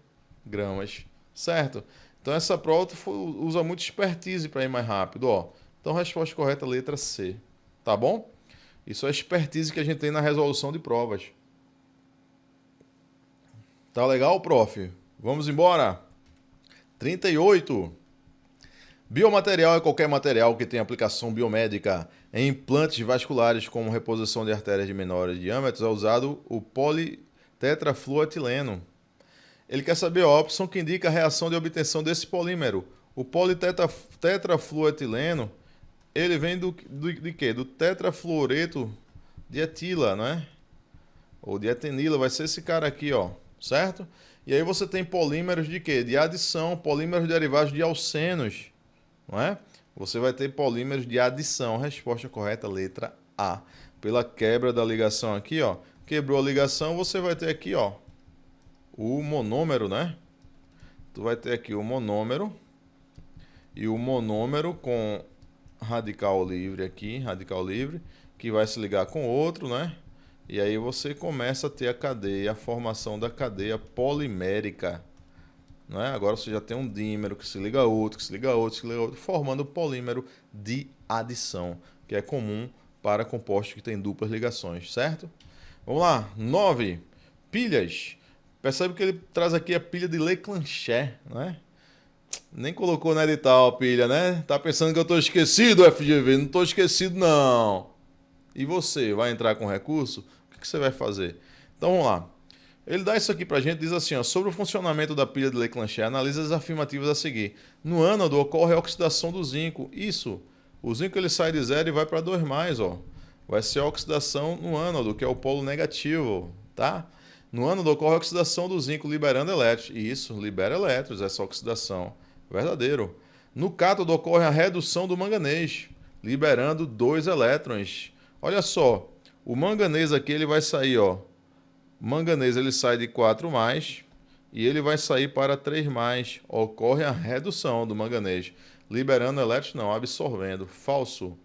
Gramas, certo? Então essa prova usa muito expertise para ir mais rápido, ó. Então a resposta correta é a letra C, tá bom? Isso é a expertise que a gente tem na resolução de provas. Tá legal, prof? Vamos embora. 38. Biomaterial é qualquer material que tenha aplicação biomédica em implantes vasculares como reposição de artérias de menores diâmetros. É usado o politetrafluetileno. Ele quer saber a opção que indica a reação de obtenção desse polímero. O politetrafluetileno, ele vem de quê? Do tetrafluoreto de etila, né? Ou de etenila, vai ser esse cara aqui, ó, certo? E aí você tem polímeros de quê? De adição, polímeros derivados de alcenos, não é? Você vai ter polímeros de adição. Resposta correta, letra A. Pela quebra da ligação aqui, ó. Quebrou a ligação, você vai ter aqui, ó, o monômero, né? Tu vai ter aqui o monômero. E o monômero com radical livre aqui, radical livre, que vai se ligar com outro, né? E aí você começa a ter a cadeia, a formação da cadeia polimérica. Não é? Agora você já tem um dímero que se liga a outro, que se liga a outro, que se liga a outro, formando o polímero de adição, que é comum para compostos que têm duplas ligações, certo? Vamos lá, 9. Pilhas. Percebe que ele traz aqui a pilha de Leclanché, né? Nem colocou no edital a pilha, né? Tá pensando que eu tô esquecido, FGV? Não tô esquecido, não. E você, vai entrar com recurso? O que você vai fazer? Então vamos lá. Ele dá isso aqui pra gente, diz assim, ó, sobre o funcionamento da pilha de Leclanché, analisa as afirmativas a seguir. No ânodo ocorre a oxidação do zinco. Isso, o zinco ele sai de 0 e vai para 2+, ó. Vai ser a oxidação no ânodo, que é o polo negativo, tá? No ânodo ocorre a oxidação do zinco liberando elétrons. Isso, libera elétrons, essa oxidação. Verdadeiro. No cátodo ocorre a redução do manganês, liberando 2 elétrons. Olha só, o manganês aqui ele vai sair, ó. Manganês ele sai de 4+, e ele vai sair para 3+. Ocorre a redução do manganês, liberando elétrons, não, absorvendo. Falso.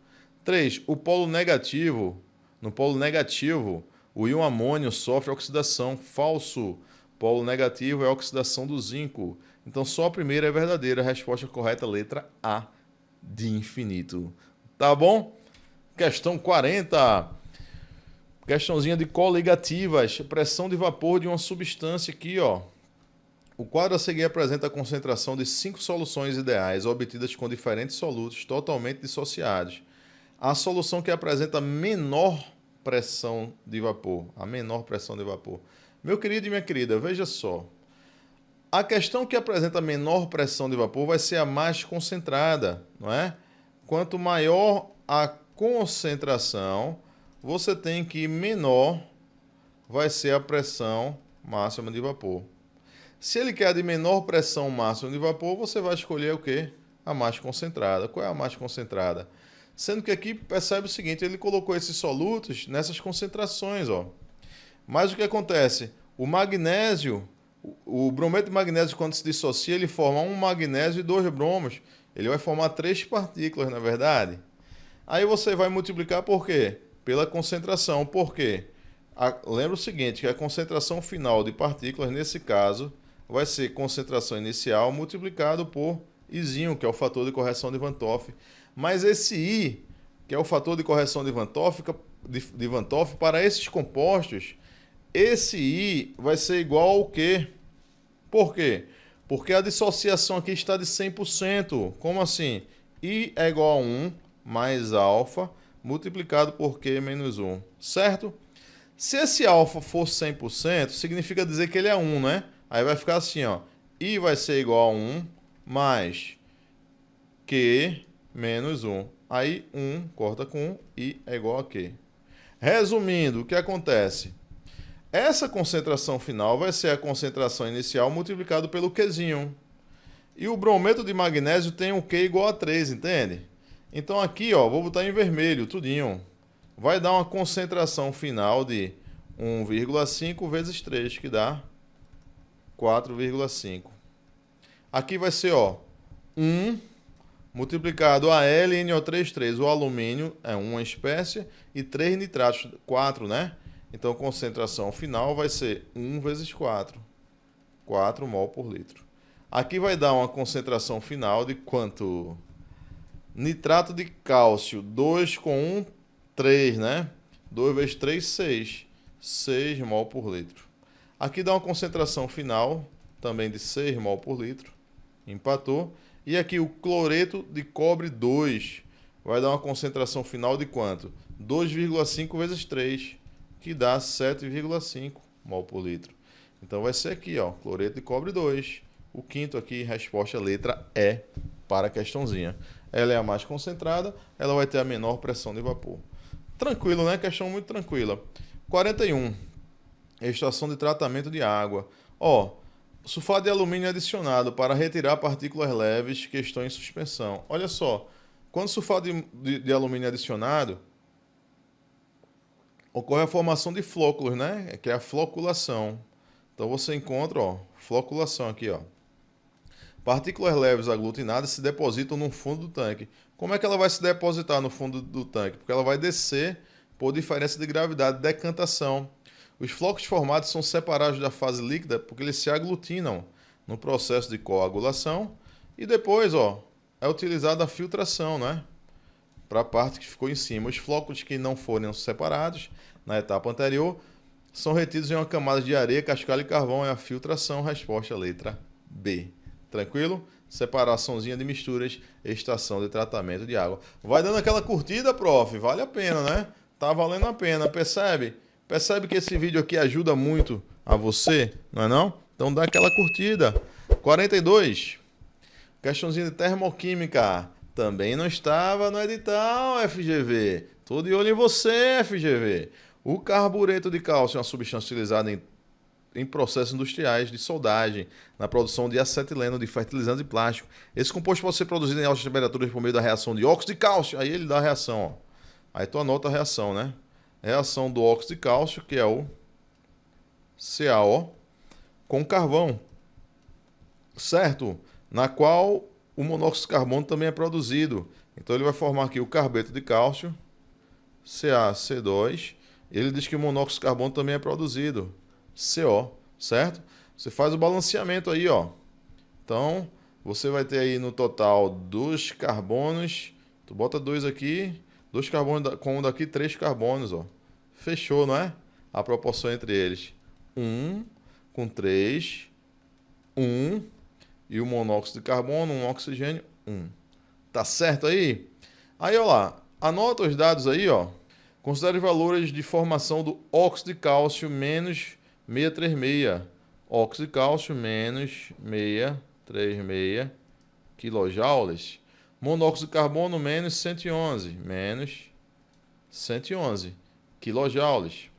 3. O polo negativo. No polo negativo, o íon amônio sofre oxidação. Falso. Polo negativo é a oxidação do zinco. Então só a primeira é verdadeira. A resposta correta, letra A, de infinito. Tá bom? Questão 40. Questãozinha de coligativas. Pressão de vapor de uma substância aqui, ó. O quadro a seguir apresenta a concentração de 5 soluções ideais obtidas com diferentes solutos totalmente dissociados. A solução que apresenta menor pressão de vapor. A menor pressão de vapor. Meu querido e minha querida, veja só. A questão que apresenta menor pressão de vapor vai ser a mais concentrada, não é? Quanto maior a concentração, você tem que menor vai ser a pressão máxima de vapor. Se ele quer de menor pressão máxima de vapor, você vai escolher o quê? A mais concentrada. Qual é a mais concentrada? Sendo que aqui percebe o seguinte, ele colocou esses solutos nessas concentrações, ó. Mas o que acontece? O magnésio, o brometo de magnésio, quando se dissocia, ele forma um magnésio e 2 bromos. Ele vai formar 3 partículas, na verdade. Aí você vai multiplicar por quê? Pela concentração. Por quê? Lembra o seguinte, que a concentração final de partículas, nesse caso, vai ser concentração inicial multiplicado por Izinho, que é o fator de correção de Van 't Hoff. Mas esse I, que é o fator de correção de Van 't Hoff, para esses compostos, esse I vai ser igual ao quê? Por quê? Porque a dissociação aqui está de 100%. Como assim? I é igual a 1 mais alfa multiplicado por Q menos 1. Certo? Se esse alfa for 100%, significa dizer que ele é 1, né? Aí vai ficar assim, ó. I vai ser igual a 1 mais Q menos 1. Aí 1 corta com 1, I é igual a Q. Resumindo, o que acontece? Essa concentração final vai ser a concentração inicial multiplicado pelo Qzinho. E o brometo de magnésio tem um Q igual a 3, entende? Então aqui, ó, vou botar em vermelho, tudinho. Vai dar uma concentração final de 1,5 vezes 3, que dá 4,5. Aqui vai ser, ó, 1 multiplicado a LNO3,3. O alumínio é uma espécie e 3 nitratos, 4, né? Então, a concentração final vai ser 1 vezes 4. 4 mol por litro. Aqui vai dar uma concentração final de quanto? Nitrato de cálcio, 2 com 1, 3, né? 2 vezes 3, 6. 6 mol por litro. Aqui dá uma concentração final também de 6 mol por litro. Empatou. E aqui o cloreto de cobre 2 vai dar uma concentração final de quanto? 2,5 vezes 3, que dá 7,5 mol por litro. Então vai ser aqui, ó, cloreto de cobre 2. O quinto aqui, resposta letra E para a questãozinha. Ela é a mais concentrada, ela vai ter a menor pressão de vapor. Tranquilo, né? Questão muito tranquila. 41. Estação de tratamento de água. Ó, sulfato de alumínio adicionado para retirar partículas leves que estão em suspensão. Olha só, quando sulfato de alumínio é adicionado, ocorre a formação de flóculos, né? Que é a floculação. Então você encontra, ó, floculação aqui, ó. Partículas leves aglutinadas se depositam no fundo do tanque. Como é que ela vai se depositar no fundo do tanque? Porque ela vai descer por diferença de gravidade, decantação. Os flocos formados são separados da fase líquida porque eles se aglutinam no processo de coagulação e depois, ó, é utilizada a filtração, né? Para a parte que ficou em cima. Os flocos que não forem separados na etapa anterior são retidos em uma camada de areia, cascalho e carvão. É a filtração. Resposta letra B. Tranquilo? Separaçãozinha de misturas, estação de tratamento de água. Vai dando aquela curtida, prof. Vale a pena, né? Tá valendo a pena, percebe? Percebe que esse vídeo aqui ajuda muito a você, não é não? Então dá aquela curtida. 42. Questãozinha de termoquímica. Também não estava no edital, FGV. Tô de olho em você, FGV. O carbureto de cálcio é uma substância utilizada em processos industriais de soldagem, na produção de acetileno de fertilizantes e plástico. Esse composto pode ser produzido em altas temperaturas por meio da reação de óxido de cálcio. Aí ele dá a reação, ó. Aí tu anota a reação, né? Reação do óxido de cálcio, que é o CaO, com carvão, certo? Na qual o monóxido de carbono também é produzido. Então ele vai formar aqui o carbeto de cálcio, CaC2. Ele diz que o monóxido de carbono também é produzido, CO, certo? Você faz o balanceamento aí, ó. Então, você vai ter aí no total 2 carbonos. Tu bota 2 aqui, 2 carbonos com um daqui, 3 carbonos, ó. Fechou, não é? A proporção entre eles. 1 com 3, 1. E o monóxido de carbono, um oxigênio, 1. Tá certo aí? Aí, ó lá. Anota os dados aí, ó. Considere os valores de formação do óxido de cálcio menos 636. Óxido de cálcio menos 636 kJ. Monóxido de carbono menos 111. Menos 111 kJ.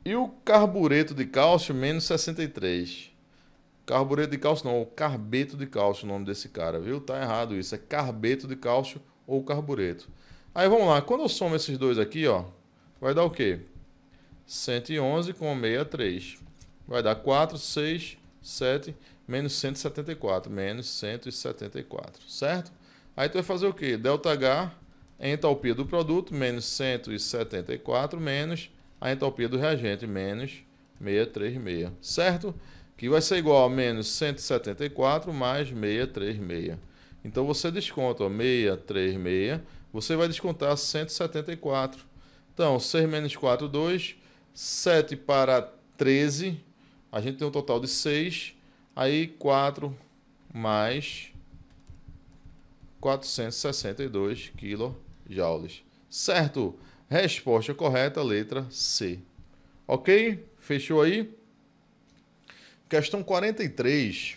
E o carbureto de cálcio menos 63. Carbureto de cálcio não, o carbeto de cálcio, o nome desse cara, viu? Tá errado isso, é carbeto de cálcio ou carbureto. Aí vamos lá, quando eu somo esses dois aqui, ó, vai dar o quê? 111 com 63. Vai dar 4, 6, 7, menos 174. Menos 174, certo? Aí tu vai fazer o quê? ΔH, a entalpia do produto, menos 174, menos a entalpia do reagente, menos 636, certo? Que vai ser igual a menos 174 mais 636. Então você desconta, ó, 636, você vai descontar 174. Então, 6 menos 4, 2. 7 para 13, a gente tem um total de 6. Aí 4 mais 462 kJ. Certo? Resposta correta, letra C. Ok? Fechou aí? Questão 43.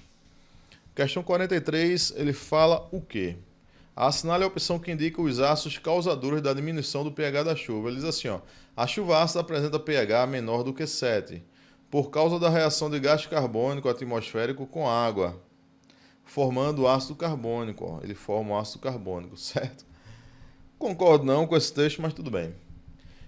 Questão 43, ele fala o quê? Assinale a opção que indica os ácidos causadores da diminuição do pH da chuva. Ele diz assim, ó, a chuva ácida apresenta pH menor do que 7, por causa da reação de gás carbônico atmosférico com água, formando ácido carbônico. Ó. Ele forma o ácido carbônico, certo? Concordo não com esse texto, mas tudo bem.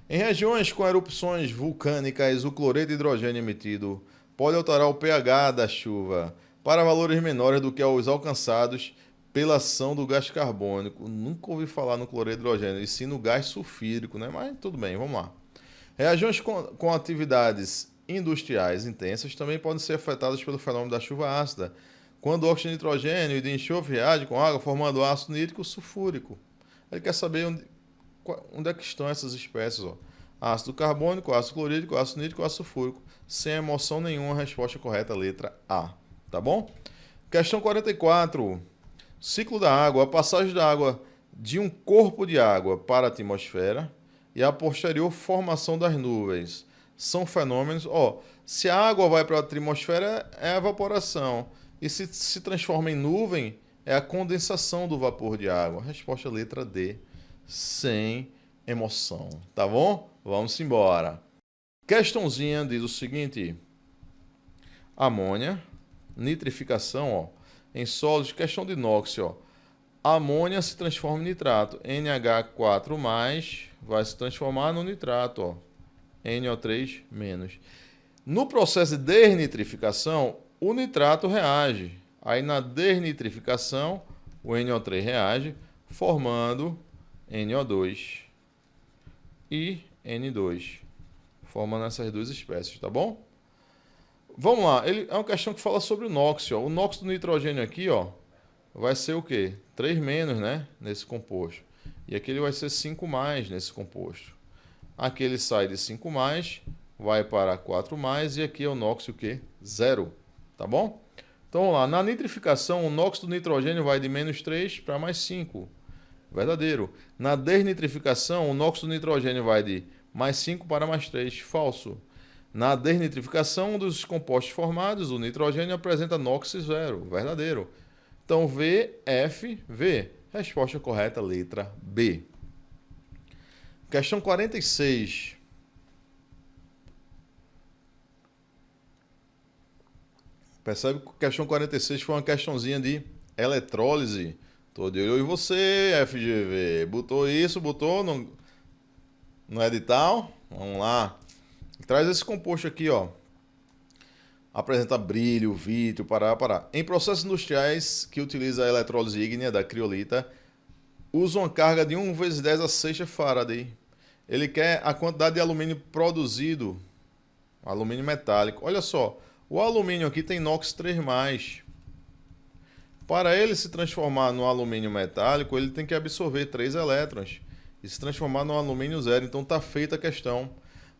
Em regiões com erupções vulcânicas, o cloreto de hidrogênio emitido pode alterar o pH da chuva para valores menores do que os alcançados pela ação do gás carbônico. Nunca ouvi falar no cloreto de hidrogênio, e sim no gás sulfídrico, né? Mas tudo bem, vamos lá. Regiões com atividades industriais intensas também podem ser afetadas pelo fenômeno da chuva ácida, quando o óxido de nitrogênio e de enxofre reagem com água, formando ácido nítrico sulfúrico. Ele quer saber onde é que estão essas espécies, ó. Ácido carbônico, ácido clorídrico, ácido nítrico, ácido sulfúrico. Sem emoção nenhuma, a resposta correta, letra A. Tá bom? Questão 44. Ciclo da água. A passagem da água de um corpo de água para a atmosfera e a posterior formação das nuvens são fenômenos... Ó, se a água vai para a atmosfera, é a evaporação. E se transforma em nuvem, é a condensação do vapor de água. Resposta letra D. Sem emoção. Tá bom? Vamos embora. Questãozinha diz o seguinte. Amônia, nitrificação, ó, em sólidos, questão de inox, ó. A amônia se transforma em nitrato. NH4+, vai se transformar no nitrato, ó. NO3-. No processo de desnitrificação, o nitrato reage. Aí na desnitrificação, o NO3 reage, formando NO2 e N2, formando essas duas espécies, tá bom? Vamos lá, ele é uma questão que fala sobre o NOx, ó. O NOx do nitrogênio aqui, ó, vai ser o quê? 3-, né, nesse composto. E aqui ele vai ser 5+ nesse composto. Aqui ele sai de 5+, vai para 4+, e aqui é o NOx o quê? 0, tá bom? Então vamos lá, na nitrificação o NOx do nitrogênio vai de menos 3 para mais 5. Verdadeiro. Na desnitrificação o NOx do nitrogênio vai de mais 5 para mais 3. Falso. Na desnitrificação dos compostos formados, o nitrogênio apresenta NOx zero. Verdadeiro. Então V, F, V. Resposta correta, letra B. Questão 46. Percebe que a questão 46 foi uma questãozinha de eletrólise. Tô de olho em você, FGV. Botou isso, botou no edital? Vamos lá. Traz esse composto aqui, ó. Apresenta brilho, vítreo, pará. Em processos industriais que utilizam a eletrólise ígnea da criolita, usa uma carga de 1 × 10 a sexta Faraday. Ele quer a quantidade de alumínio produzido, alumínio metálico. Olha só, o alumínio aqui tem NOx 3+. Para ele se transformar no alumínio metálico, ele tem que absorver 3 elétrons e se transformar no alumínio zero. Então está feita a questão.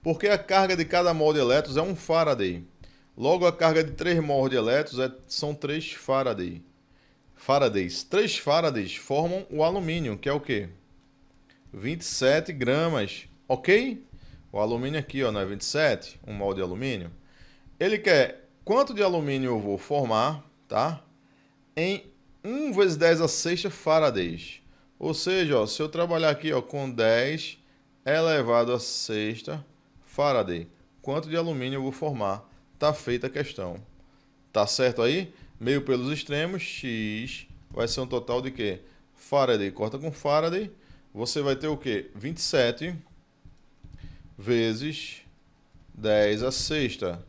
Porque a carga de cada mol de elétrons é 1 Faraday. Logo, a carga de 3 mol de elétrons são 3 Faraday. Faradays. 3 Faradays formam o alumínio, que é o quê? 27 gramas. Ok? O alumínio aqui, ó, não é 27? 1 mol de alumínio. Ele quer quanto de alumínio eu vou formar, tá? Em 1 × 10 a sexta Faradays. Ou seja, ó, se eu trabalhar aqui, ó, com 10 elevado a sexta Faraday, quanto de alumínio eu vou formar? Tá feita a questão. Tá certo aí? Meio pelos extremos, X vai ser um total de quê? Faraday corta com Faraday, você vai ter o quê? 27 vezes 10 a sexta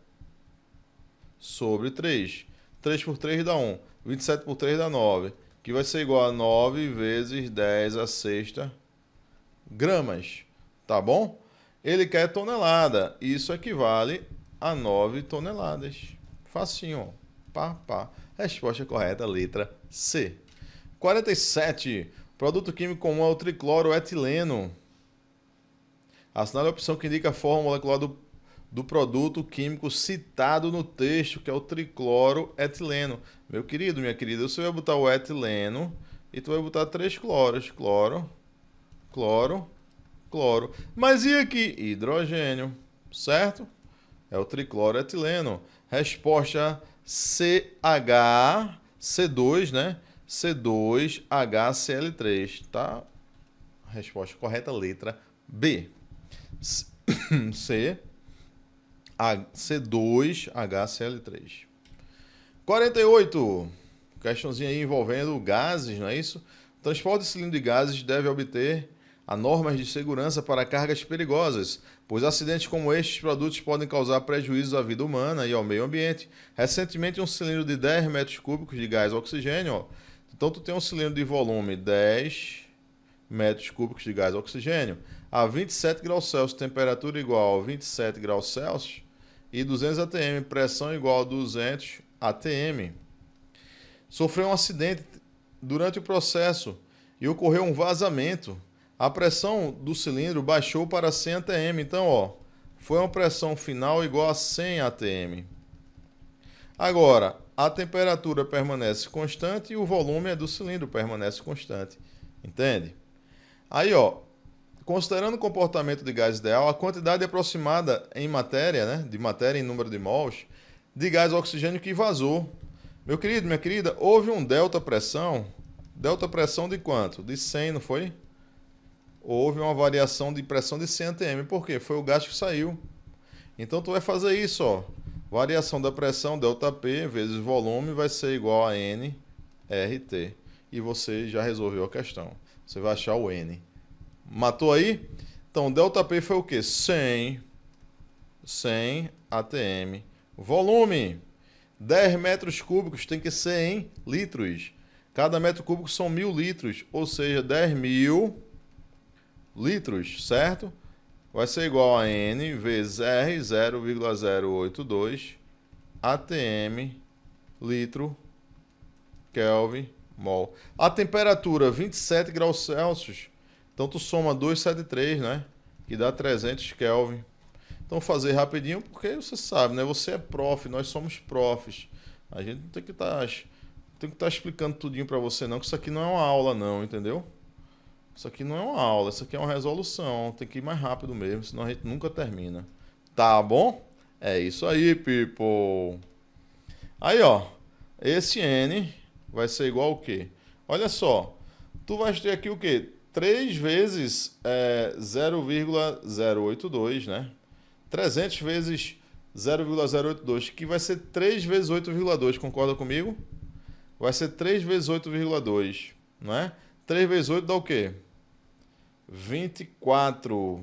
sobre 3. 3 por 3 dá 1. 27 por 3 dá 9. Que vai ser igual a 9 vezes 10 a sexta gramas. Tá bom? Ele quer tonelada. Isso equivale a 9 toneladas. Facinho, ó. Pá. Resposta correta, letra C. 47. Produto químico comum é o tricloroetileno. Assinale a opção que indica a fórmula molecular do produto químico citado no texto, que é o tricloroetileno. Meu querido, minha querida, você vai botar o etileno e tu vai botar 3 cloros. Cloro. Mas e aqui? Hidrogênio, certo? É o tricloroetileno. Resposta C2, né? C2HCl3, tá? Resposta correta, letra B. C2HCl3. 48. Questãozinha aí envolvendo gases, não é isso? O transporte de cilindro de gases deve obter a normas de segurança para cargas perigosas, pois acidentes como estes produtos podem causar prejuízos à vida humana e ao meio ambiente. Recentemente, um cilindro de 10 metros cúbicos de gás oxigênio, ó. Então tu tem um cilindro de volume 10 metros cúbicos de gás oxigênio a 27 graus Celsius, temperatura igual a 27 graus Celsius e 200 atm, pressão igual a 200 atm. Sofreu um acidente durante o processo e ocorreu um vazamento. A pressão do cilindro baixou para 100 atm. Então, ó, foi uma pressão final igual a 100 atm. Agora, a temperatura permanece constante e o volume do cilindro permanece constante. Entende? Aí, ó, considerando o comportamento de gás ideal, a quantidade aproximada em matéria, né, de matéria em número de mols, de gás oxigênio que vazou. Meu querido, minha querida, houve um delta pressão. Delta pressão de quanto? De 100, não foi? Houve uma variação de pressão de 100 atm. Por quê? Foi o gás que saiu. Então, tu vai fazer isso, ó. Variação da pressão, ΔP, vezes volume, vai ser igual a nRT. E você já resolveu a questão. Você vai achar o N. Matou aí? Então, ΔP foi o quê? 100 atm. Volume, 10 metros cúbicos tem que ser em litros. Cada metro cúbico são 1000 litros, ou seja, 10.000 litros, certo? Vai ser igual a N vezes R, 0,082 atm, litro, Kelvin, mol. A temperatura, 27 graus Celsius. Então, tu soma 273, né? Que dá 300 Kelvin. Então, fazer rapidinho, porque você sabe, né? Você é prof, nós somos profs. A gente não tem que estar explicando tudinho para você não, que isso aqui não é uma aula não, entendeu? Isso aqui não é uma aula, isso aqui é uma resolução. Tem que ir mais rápido mesmo, senão a gente nunca termina. Tá bom? É isso aí, people. Aí, ó. Esse N vai ser igual ao quê? Olha só. Tu vai ter aqui o quê? 3 vezes 0,082, né? 300 vezes 0,082, que vai ser 3 vezes 8,2. Concorda comigo? Vai ser 3 vezes 8,2, não é? 3 vezes 8 dá o quê? 24.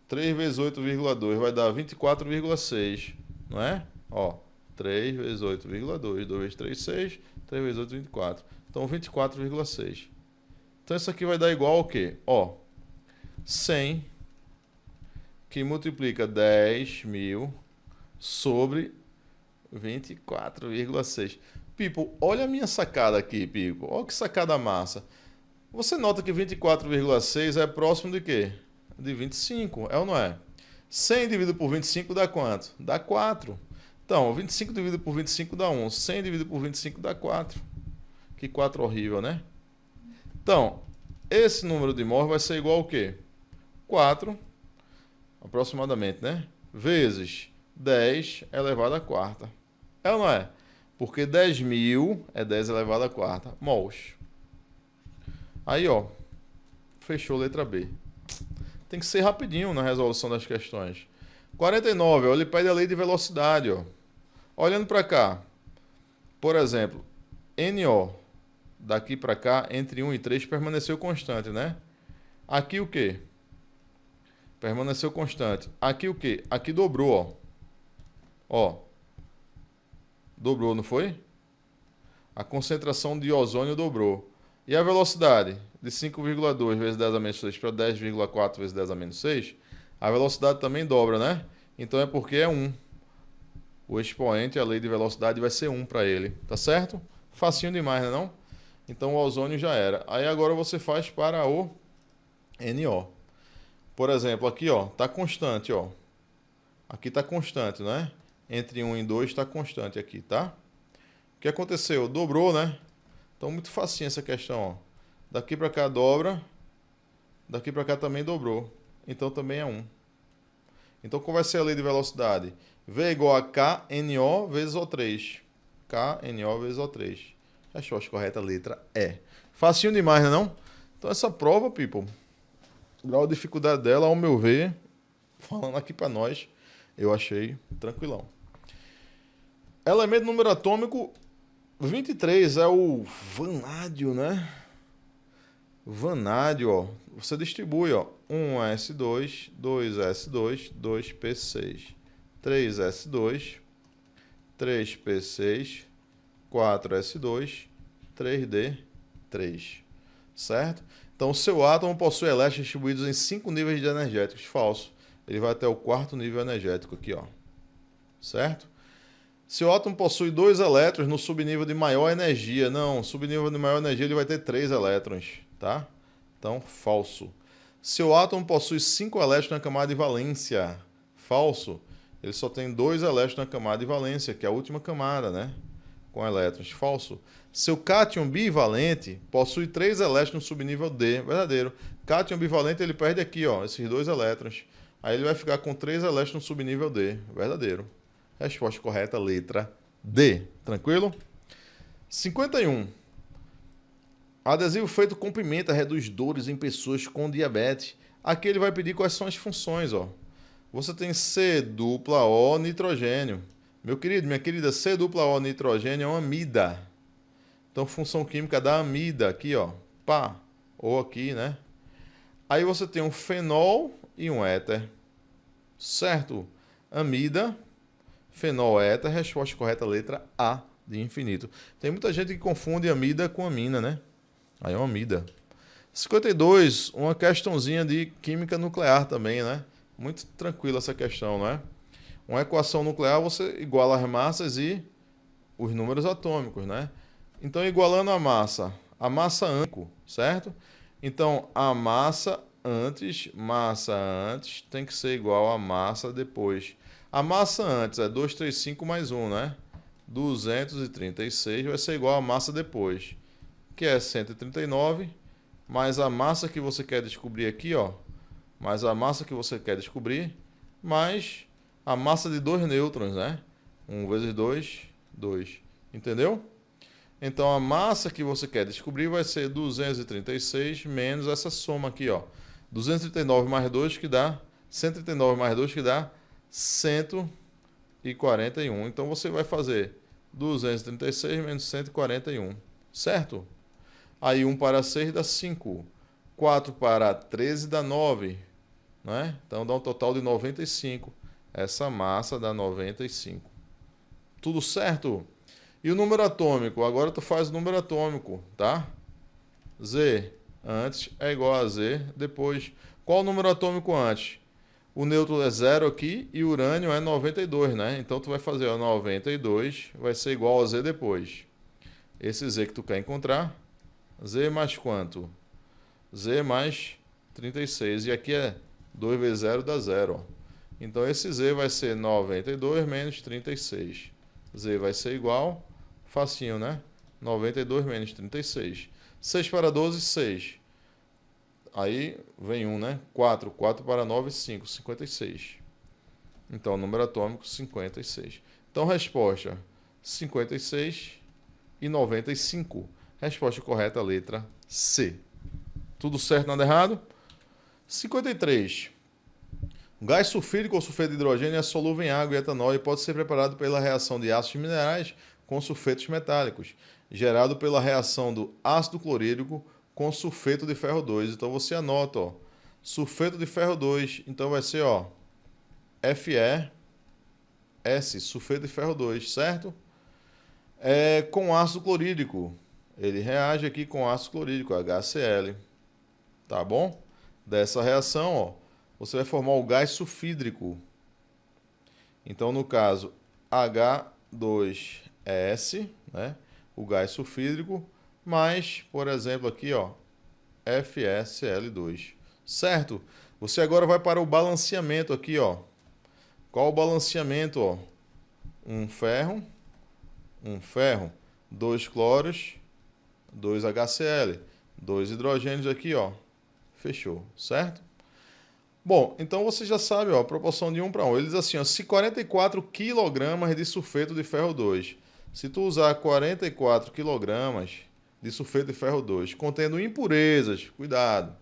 3 vezes 8,2 vai dar 24,6, não é? Ó, 3 vezes 8,2, 2 vezes 3, 6, 3 vezes 8, 24. Então, 24,6. Então, isso aqui vai dar igual ao quê? Ó, 100 que multiplica 10.000 sobre 24,6. People, olha a minha sacada aqui, People. Olha que sacada massa. Você nota que 24,6 é próximo de quê? De 25, é ou não é? 100 dividido por 25 dá quanto? Dá 4. Então, 25 dividido por 25 dá 1. 100 dividido por 25 dá 4. Que 4 horrível, né? Então, esse número de mol vai ser igual ao quê? 4, aproximadamente, né? Vezes 10 elevado à quarta. É ou não é? Porque 10.000 é 10 elevado à quarta mols. Aí, ó, fechou letra B. Tem que ser rapidinho na resolução das questões. 49, ó, ele pede a lei de velocidade, ó. Olhando para cá, por exemplo, NO, daqui para cá, entre 1 e 3, permaneceu constante, né? Aqui o quê? Permaneceu constante. Aqui o quê? Aqui dobrou, ó. Ó, dobrou, não foi? A concentração de ozônio dobrou. E a velocidade? De 5,2 vezes 10 a menos 6 para 10,4 vezes 10 a menos 6, a velocidade também dobra, né? Então é porque é 1. O expoente, a lei de velocidade, vai ser 1 para ele, tá certo? Facinho demais, né não? Então o ozônio já era. Aí agora você faz para o NO. Por exemplo, aqui, ó, tá constante, ó. Aqui tá constante, né? Entre 1 e 2 tá constante aqui, tá? O que aconteceu? Dobrou, né? Então, muito facinho essa questão, ó. Daqui para cá dobra. Daqui para cá também dobrou. Então, também é 1. Então, qual vai ser a lei de velocidade? V é igual a KNO vezes O3. KNO vezes O3. Resposta correta, letra E. Facinho demais, né não? Então, essa prova, people, o grau de dificuldade dela, ao meu ver, falando aqui para nós, eu achei tranquilão. Elemento número atômico 23 é o vanádio, né? Vanádio, ó. Você distribui, ó. 1s2, 2s2, 2p6, 3s2, 3p6, 4s2, 3d3. Certo? Então, o seu átomo possui elétrons distribuídos em 5 níveis de energéticos. Falso. Ele vai até o 4º nível energético aqui, ó. Certo? Seu átomo possui 2 elétrons no subnível de maior energia. Não, subnível de maior energia ele vai ter 3 elétrons, tá? Então, falso. Seu átomo possui 5 elétrons na camada de valência. Falso. Ele só tem 2 elétrons na camada de valência, que é a última camada, né? Com elétrons. Falso. Seu cátion bivalente possui 3 elétrons no subnível D. Verdadeiro. Cátion bivalente ele perde aqui, ó, esses 2 elétrons. Aí ele vai ficar com 3 elétrons no subnível D. Verdadeiro. Resposta correta, letra D. Tranquilo? 51. Adesivo feito com pimenta reduz dores em pessoas com diabetes. Aqui ele vai pedir quais são as funções, ó. Você tem C dupla O nitrogênio. Meu querido, minha querida, C dupla O nitrogênio é uma amida. Então, função química da amida aqui, ó. Pá. Ou aqui, né? Aí você tem um fenol e um éter. Certo? Amida, fenol, éter. Resposta correta, letra A de infinito. Tem muita gente que confunde amida com amina, né? Aí é uma amida. 52, uma questãozinha de química nuclear também, né? Muito tranquila essa questão, não é? Uma equação nuclear, você iguala as massas e os números atômicos, né? Então, igualando a massa antes, certo? Então, a massa antes tem que ser igual a massa depois. A massa antes é 235 mais 1, né? 236 vai ser igual a massa depois, que é 139, mais a massa que você quer descobrir aqui, ó, mais a massa que você quer descobrir, mais a massa de dois nêutrons, né? 1 vezes 2, 2. Entendeu? Então, a massa que você quer descobrir vai ser 236 menos essa soma aqui, ó. 239 mais 2 que dá 139 mais 2 que dá 141. Então, você vai fazer 236 menos 141, certo? Aí, 1 para 6 dá 5. 4 para 13 dá 9, né? Então, dá um total de 95. Essa massa dá 95. Tudo certo? E o número atômico? Agora tu faz o número atômico, tá? Z antes é igual a Z depois. Qual o número atômico antes? O nêutron é 0 aqui e o urânio é 92, né? Então tu vai fazer, ó, 92 vai ser igual a Z depois. Esse Z que tu quer encontrar, Z mais quanto? Z mais 36. E aqui é 2 vezes 0 dá 0, ó. Então esse Z vai ser 92 menos 36. Z vai ser igual, facinho, né? 92 menos 36. 6 para 12, 6. Aí vem 1, né? 4. 4 para 9, 5. 56. Então, número atômico, 56. Então, resposta 56 e 95. Resposta correta, letra C. Tudo certo, nada errado? 53. O gás sulfídrico ou sulfeto de hidrogênio é solúvel em água e etanol e pode ser preparado pela reação de ácidos minerais com sulfetos metálicos, gerado pela reação do ácido clorídrico com sulfeto de ferro 2. Então você anota, ó, sulfeto de ferro 2, então vai ser, ó, FeS, sulfeto de ferro 2, certo? Com ácido clorídrico, ele reage aqui com ácido clorídrico, HCl, tá bom? Dessa reação, ó, você vai formar o gás sulfídrico. Então, no caso, H2S, né? O gás sulfídrico, mais, por exemplo, aqui, ó, FeSl2. Certo? Você agora vai para o balanceamento aqui, ó. Qual o balanceamento, ó? Um ferro, 2 cloros, 2 HCl, 2 hidrogênios aqui, ó. Fechou, certo? Bom, então você já sabe, ó, a proporção de 1 para 1. Ele diz assim, ó, se 44 kg de sulfeto de ferro 2, se tu usar 44 kg de sulfeto de ferro 2, contendo impurezas, cuidado,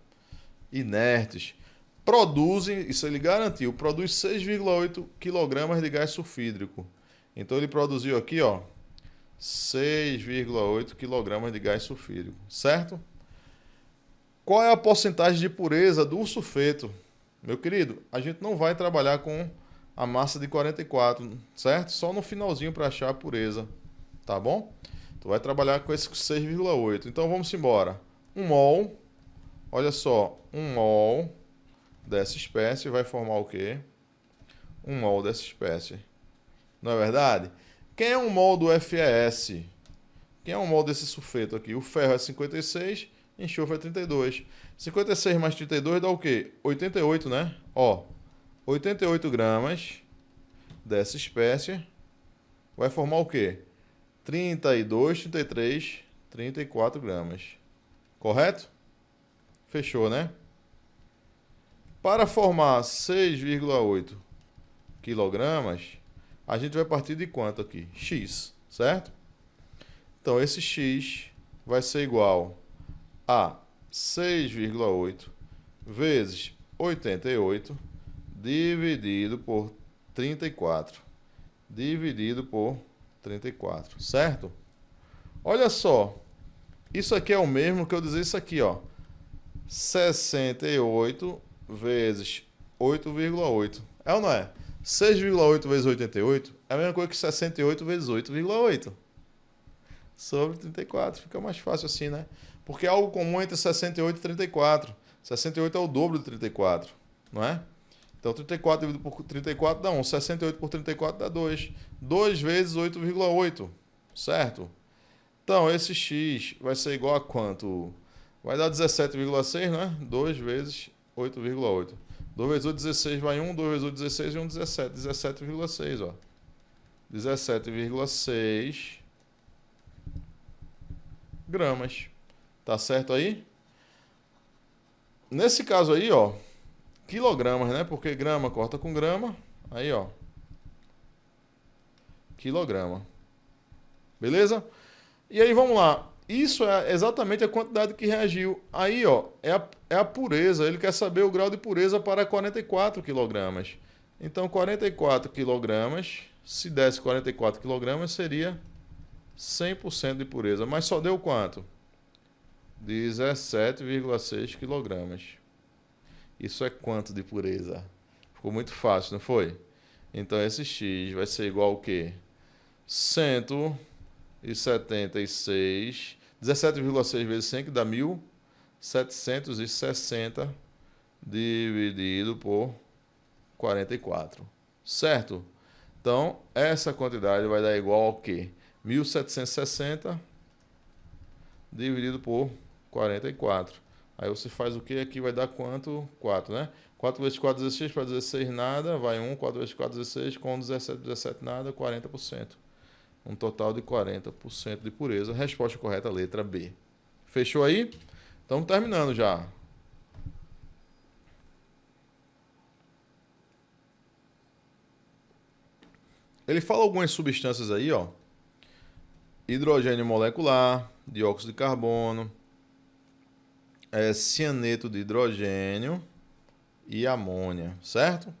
inertes, produzem, isso ele garantiu, produz 6,8 kg de gás sulfídrico. Então ele produziu aqui, ó, 6,8 kg de gás sulfídrico, certo? Qual é a porcentagem de pureza do sulfeto? Meu querido, a gente não vai trabalhar com a massa de 44, certo? Só no finalzinho para achar a pureza, tá bom? Tu vai trabalhar com esse 6,8. Então vamos embora. 1 mol, olha só, 1 mol dessa espécie vai formar o quê? 1 mol dessa espécie. Não é verdade? Quem é 1 mol do FeS? Quem é 1 mol desse sulfeto aqui? O ferro é 56, enxofre é 32. 56 mais 32 dá o quê? 88, né? Ó, 88 gramas dessa espécie vai formar o quê? 32, 33, 34 gramas. Correto? Fechou, né? Para formar 6,8 quilogramas, a gente vai partir de quanto aqui? X, certo? Então, esse X vai ser igual a 6,8 vezes 88 dividido por 34. Dividido por 34, certo? Olha só, isso aqui é o mesmo que eu dizer isso aqui, ó. 68 vezes 8,8. É ou não é? 6,8 vezes 88 é a mesma coisa que 68 vezes 8,8. Sobre 34. Fica mais fácil assim, né? Porque é algo comum entre 68 e 34. 68 é o dobro de 34, não é? Então, 34 dividido por 34 dá 1. 68 por 34 dá 2. 2 vezes 8,8, certo? Então, esse x vai ser igual a quanto? Vai dar 17,6, não é? 2 vezes 8,8. 2 vezes 8, 16 vai 1. 2 vezes 8, 16 e 1, 17. 17,6, ó. 17,6 gramas. Tá certo aí? Nesse caso aí, ó, quilogramas, né? Porque grama corta com grama. Aí, ó. Quilograma. Beleza? E aí, vamos lá. Isso é exatamente a quantidade que reagiu. Aí, ó, é a pureza. Ele quer saber o grau de pureza para 44 quilogramas. Então, 44 quilogramas, se desse 44 quilogramas, seria 100% de pureza. Mas só deu quanto? 17,6 quilogramas. Isso é quanto de pureza? Ficou muito fácil, não foi? Então, esse X vai ser igual ao quê? 176, 17,6 vezes 100, que dá 1.760 dividido por 44. Certo? Então, essa quantidade vai dar igual ao quê? 1.760 dividido por 44. Aí você faz o quê? Aqui vai dar quanto? 4, né? 4 vezes 4, 16. Para 16, nada. Vai 1. 4 vezes 4, 16. Com 17, 17, nada. 40%. Um total de 40% de pureza. Resposta correta, letra B. Fechou aí? Estamos terminando já. Ele fala algumas substâncias aí, ó. Hidrogênio molecular, dióxido de carbono, cianeto de hidrogênio e amônia, certo?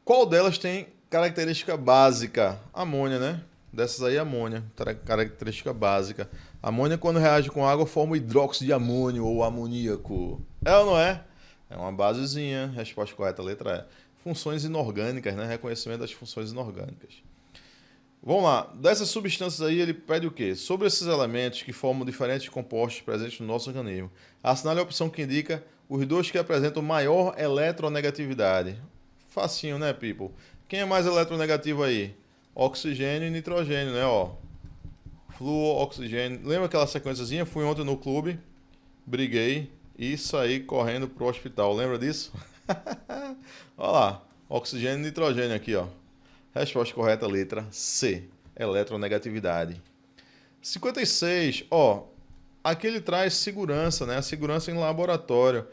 Qual delas tem característica básica? Amônia, né? Dessas aí, amônia, característica básica. Amônia, quando reage com água, forma o hidróxido de amônio ou amoníaco. É ou não é? É uma basezinha. Resposta correta, letra E. Funções inorgânicas, né? Reconhecimento das funções inorgânicas. Vamos lá. Dessas substâncias aí, ele pede o quê? Sobre esses elementos que formam diferentes compostos presentes no nosso organismo. Assinale a opção que indica os dois que apresentam maior eletronegatividade. Facinho, né, people? Quem é mais eletronegativo aí? Oxigênio e nitrogênio, né, ó. Fluor, oxigênio. Lembra aquela sequenciazinha? Fui ontem no clube, briguei e saí correndo pro hospital. Lembra disso? Olha lá. Oxigênio e nitrogênio aqui, ó. Resposta correta, letra C. Eletronegatividade. 56. Ó. Aqui ele traz segurança, né? A segurança em laboratório.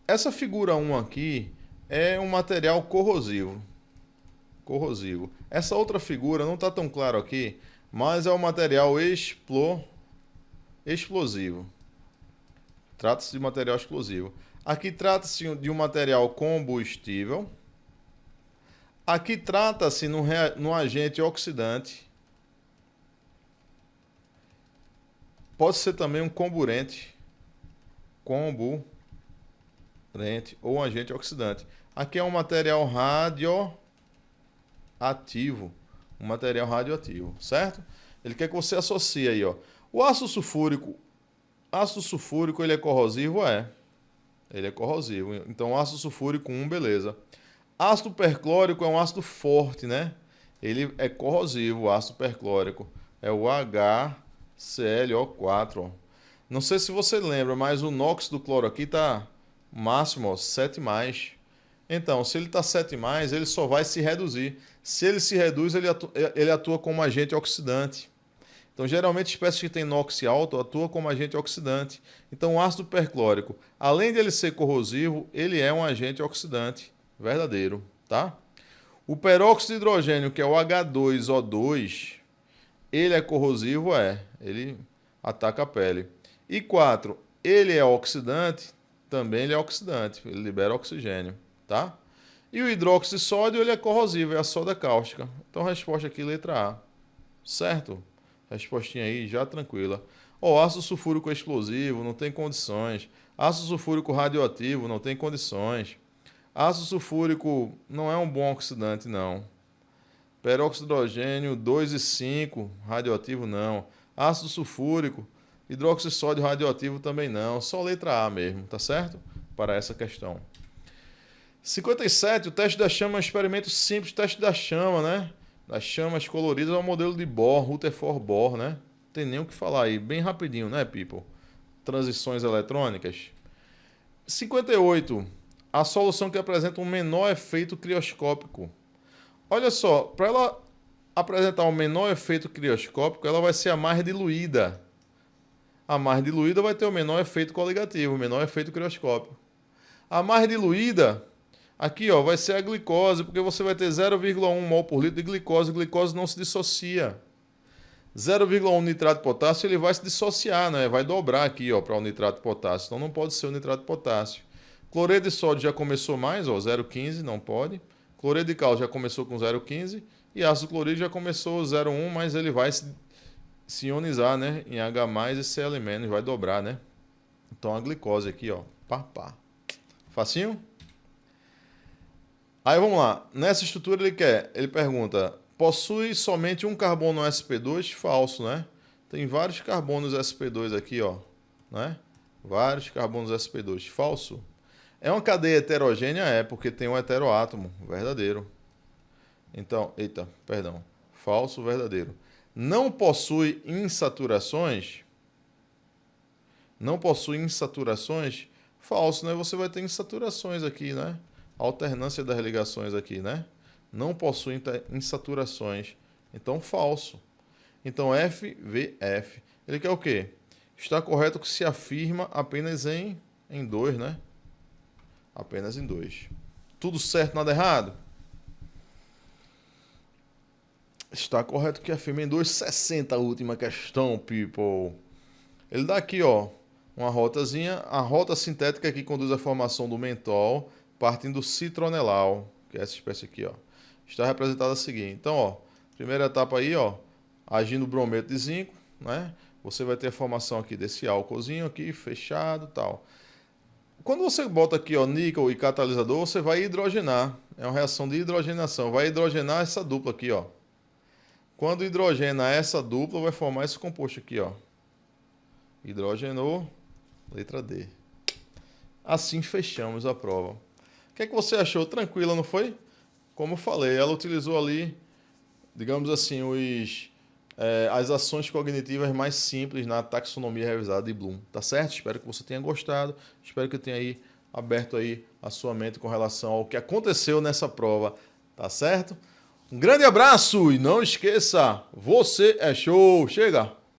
Essa figura 1 aqui é um material corrosivo. Corrosivo. Essa outra figura não está tão claro aqui, mas é um material explosivo. Trata-se de material explosivo. Aqui trata-se de um material combustível. Aqui trata-se num agente oxidante. Pode ser também um comburente ou um agente oxidante. Aqui é um material radioativo. Um material radioativo, certo? Ele quer que você associe aí, ó. O ácido sulfúrico ele é corrosivo? É. Ele é corrosivo. Então, ácido sulfúrico 1, beleza. Ácido perclórico é um ácido forte, né? Ele é corrosivo, o ácido perclórico. É o HClO4, ó. Não sei se você lembra, mas o NOx do cloro aqui tá máximo, ó, 7+. Então, se ele tá 7+, ele só vai se reduzir. Se ele se reduz, ele atua como agente oxidante. Então, geralmente, espécies que têm NOx alto atuam como agente oxidante. Então, o ácido perclórico, além de ele ser corrosivo, ele é um agente oxidante verdadeiro, tá? O peróxido de hidrogênio, que é o H2O2, ele é corrosivo? É. Ele ataca a pele. E 4, ele é oxidante? Também ele é oxidante. Ele libera oxigênio, tá? E o hidróxido de sódio, ele é corrosivo, é a soda cáustica. Então, resposta aqui, letra A. Certo? Respostinha aí, já tranquila. Ó, ácido sulfúrico explosivo, não tem condições. Ácido sulfúrico radioativo, não tem condições. Ácido sulfúrico não é um bom oxidante, não. Peróxido de hidrogênio 2 e 5, radioativo, não. Ácido sulfúrico, hidróxido de sódio radioativo também não. Só letra A mesmo, tá certo? Para essa questão. 57, o teste da chama é um experimento simples, teste da chama, né? Das chamas coloridas é o modelo de Bohr, Rutherford Bohr, né? Tem nem o que falar aí, bem rapidinho, né, people? Transições eletrônicas. 58, a solução que apresenta um menor efeito crioscópico. Olha só, para ela apresentar um menor efeito crioscópico, ela vai ser a mais diluída. A mais diluída vai ter o menor efeito coligativo, o menor efeito crioscópico. A mais diluída, aqui ó, vai ser a glicose, porque você vai ter 0,1 mol por litro de glicose. A glicose não se dissocia. 0,1 nitrato de potássio, ele vai se dissociar, né? Vai dobrar aqui ó, para o nitrato de potássio. Então não pode ser o nitrato de potássio. Cloreto de sódio já começou mais, ó, 0,15, não pode. Cloreto de cálcio já começou com 0,15. E ácido clorídrico já começou 0,1, mas ele vai se ionizar, né? Em H+, e Cl-, vai dobrar, né? Então a glicose aqui, ó, pá, pá. Facinho? Aí vamos lá. Nessa estrutura ele pergunta, possui somente um carbono sp2? Falso, né? Tem vários carbonos sp2 aqui, ó, né? Vários carbonos sp2. Falso. É uma cadeia heterogênea? É, porque tem um heteroátomo. Verdadeiro. Então, eita, perdão. Falso, verdadeiro. Não possui insaturações? Não possui insaturações? Falso, né? Você vai ter insaturações aqui, né? Alternância das ligações aqui, né? Não possui insaturações. Então, falso. Então, FVF. Ele quer o quê? Está correto que se afirma apenas em 2, né? Apenas em 2. Tudo certo, nada errado? Está correto que afirma em 2,60 a última questão, people. Ele dá aqui, ó, uma rotazinha. A rota sintética que conduz à formação do mentol, partindo do citronelal, que é essa espécie aqui, ó. Está representada a seguinte. Então, ó, primeira etapa aí, ó, agindo o brometo de zinco, né? Você vai ter a formação aqui desse álcoolzinho aqui, fechado, tal. Quando você bota aqui, ó, níquel e catalisador, você vai hidrogenar. É uma reação de hidrogenação. Vai hidrogenar essa dupla aqui, ó. Quando hidrogena essa dupla, vai formar esse composto aqui, ó. Hidrogenou, letra D. Assim fechamos a prova. O que é que você achou? Tranquila, não foi? Como eu falei, ela utilizou ali, digamos assim, as ações cognitivas mais simples na taxonomia revisada de Bloom. Tá certo? Espero que você tenha gostado. Espero que tenha aí aberto aí a sua mente com relação ao que aconteceu nessa prova. Tá certo? Um grande abraço e não esqueça, você é show! Chega!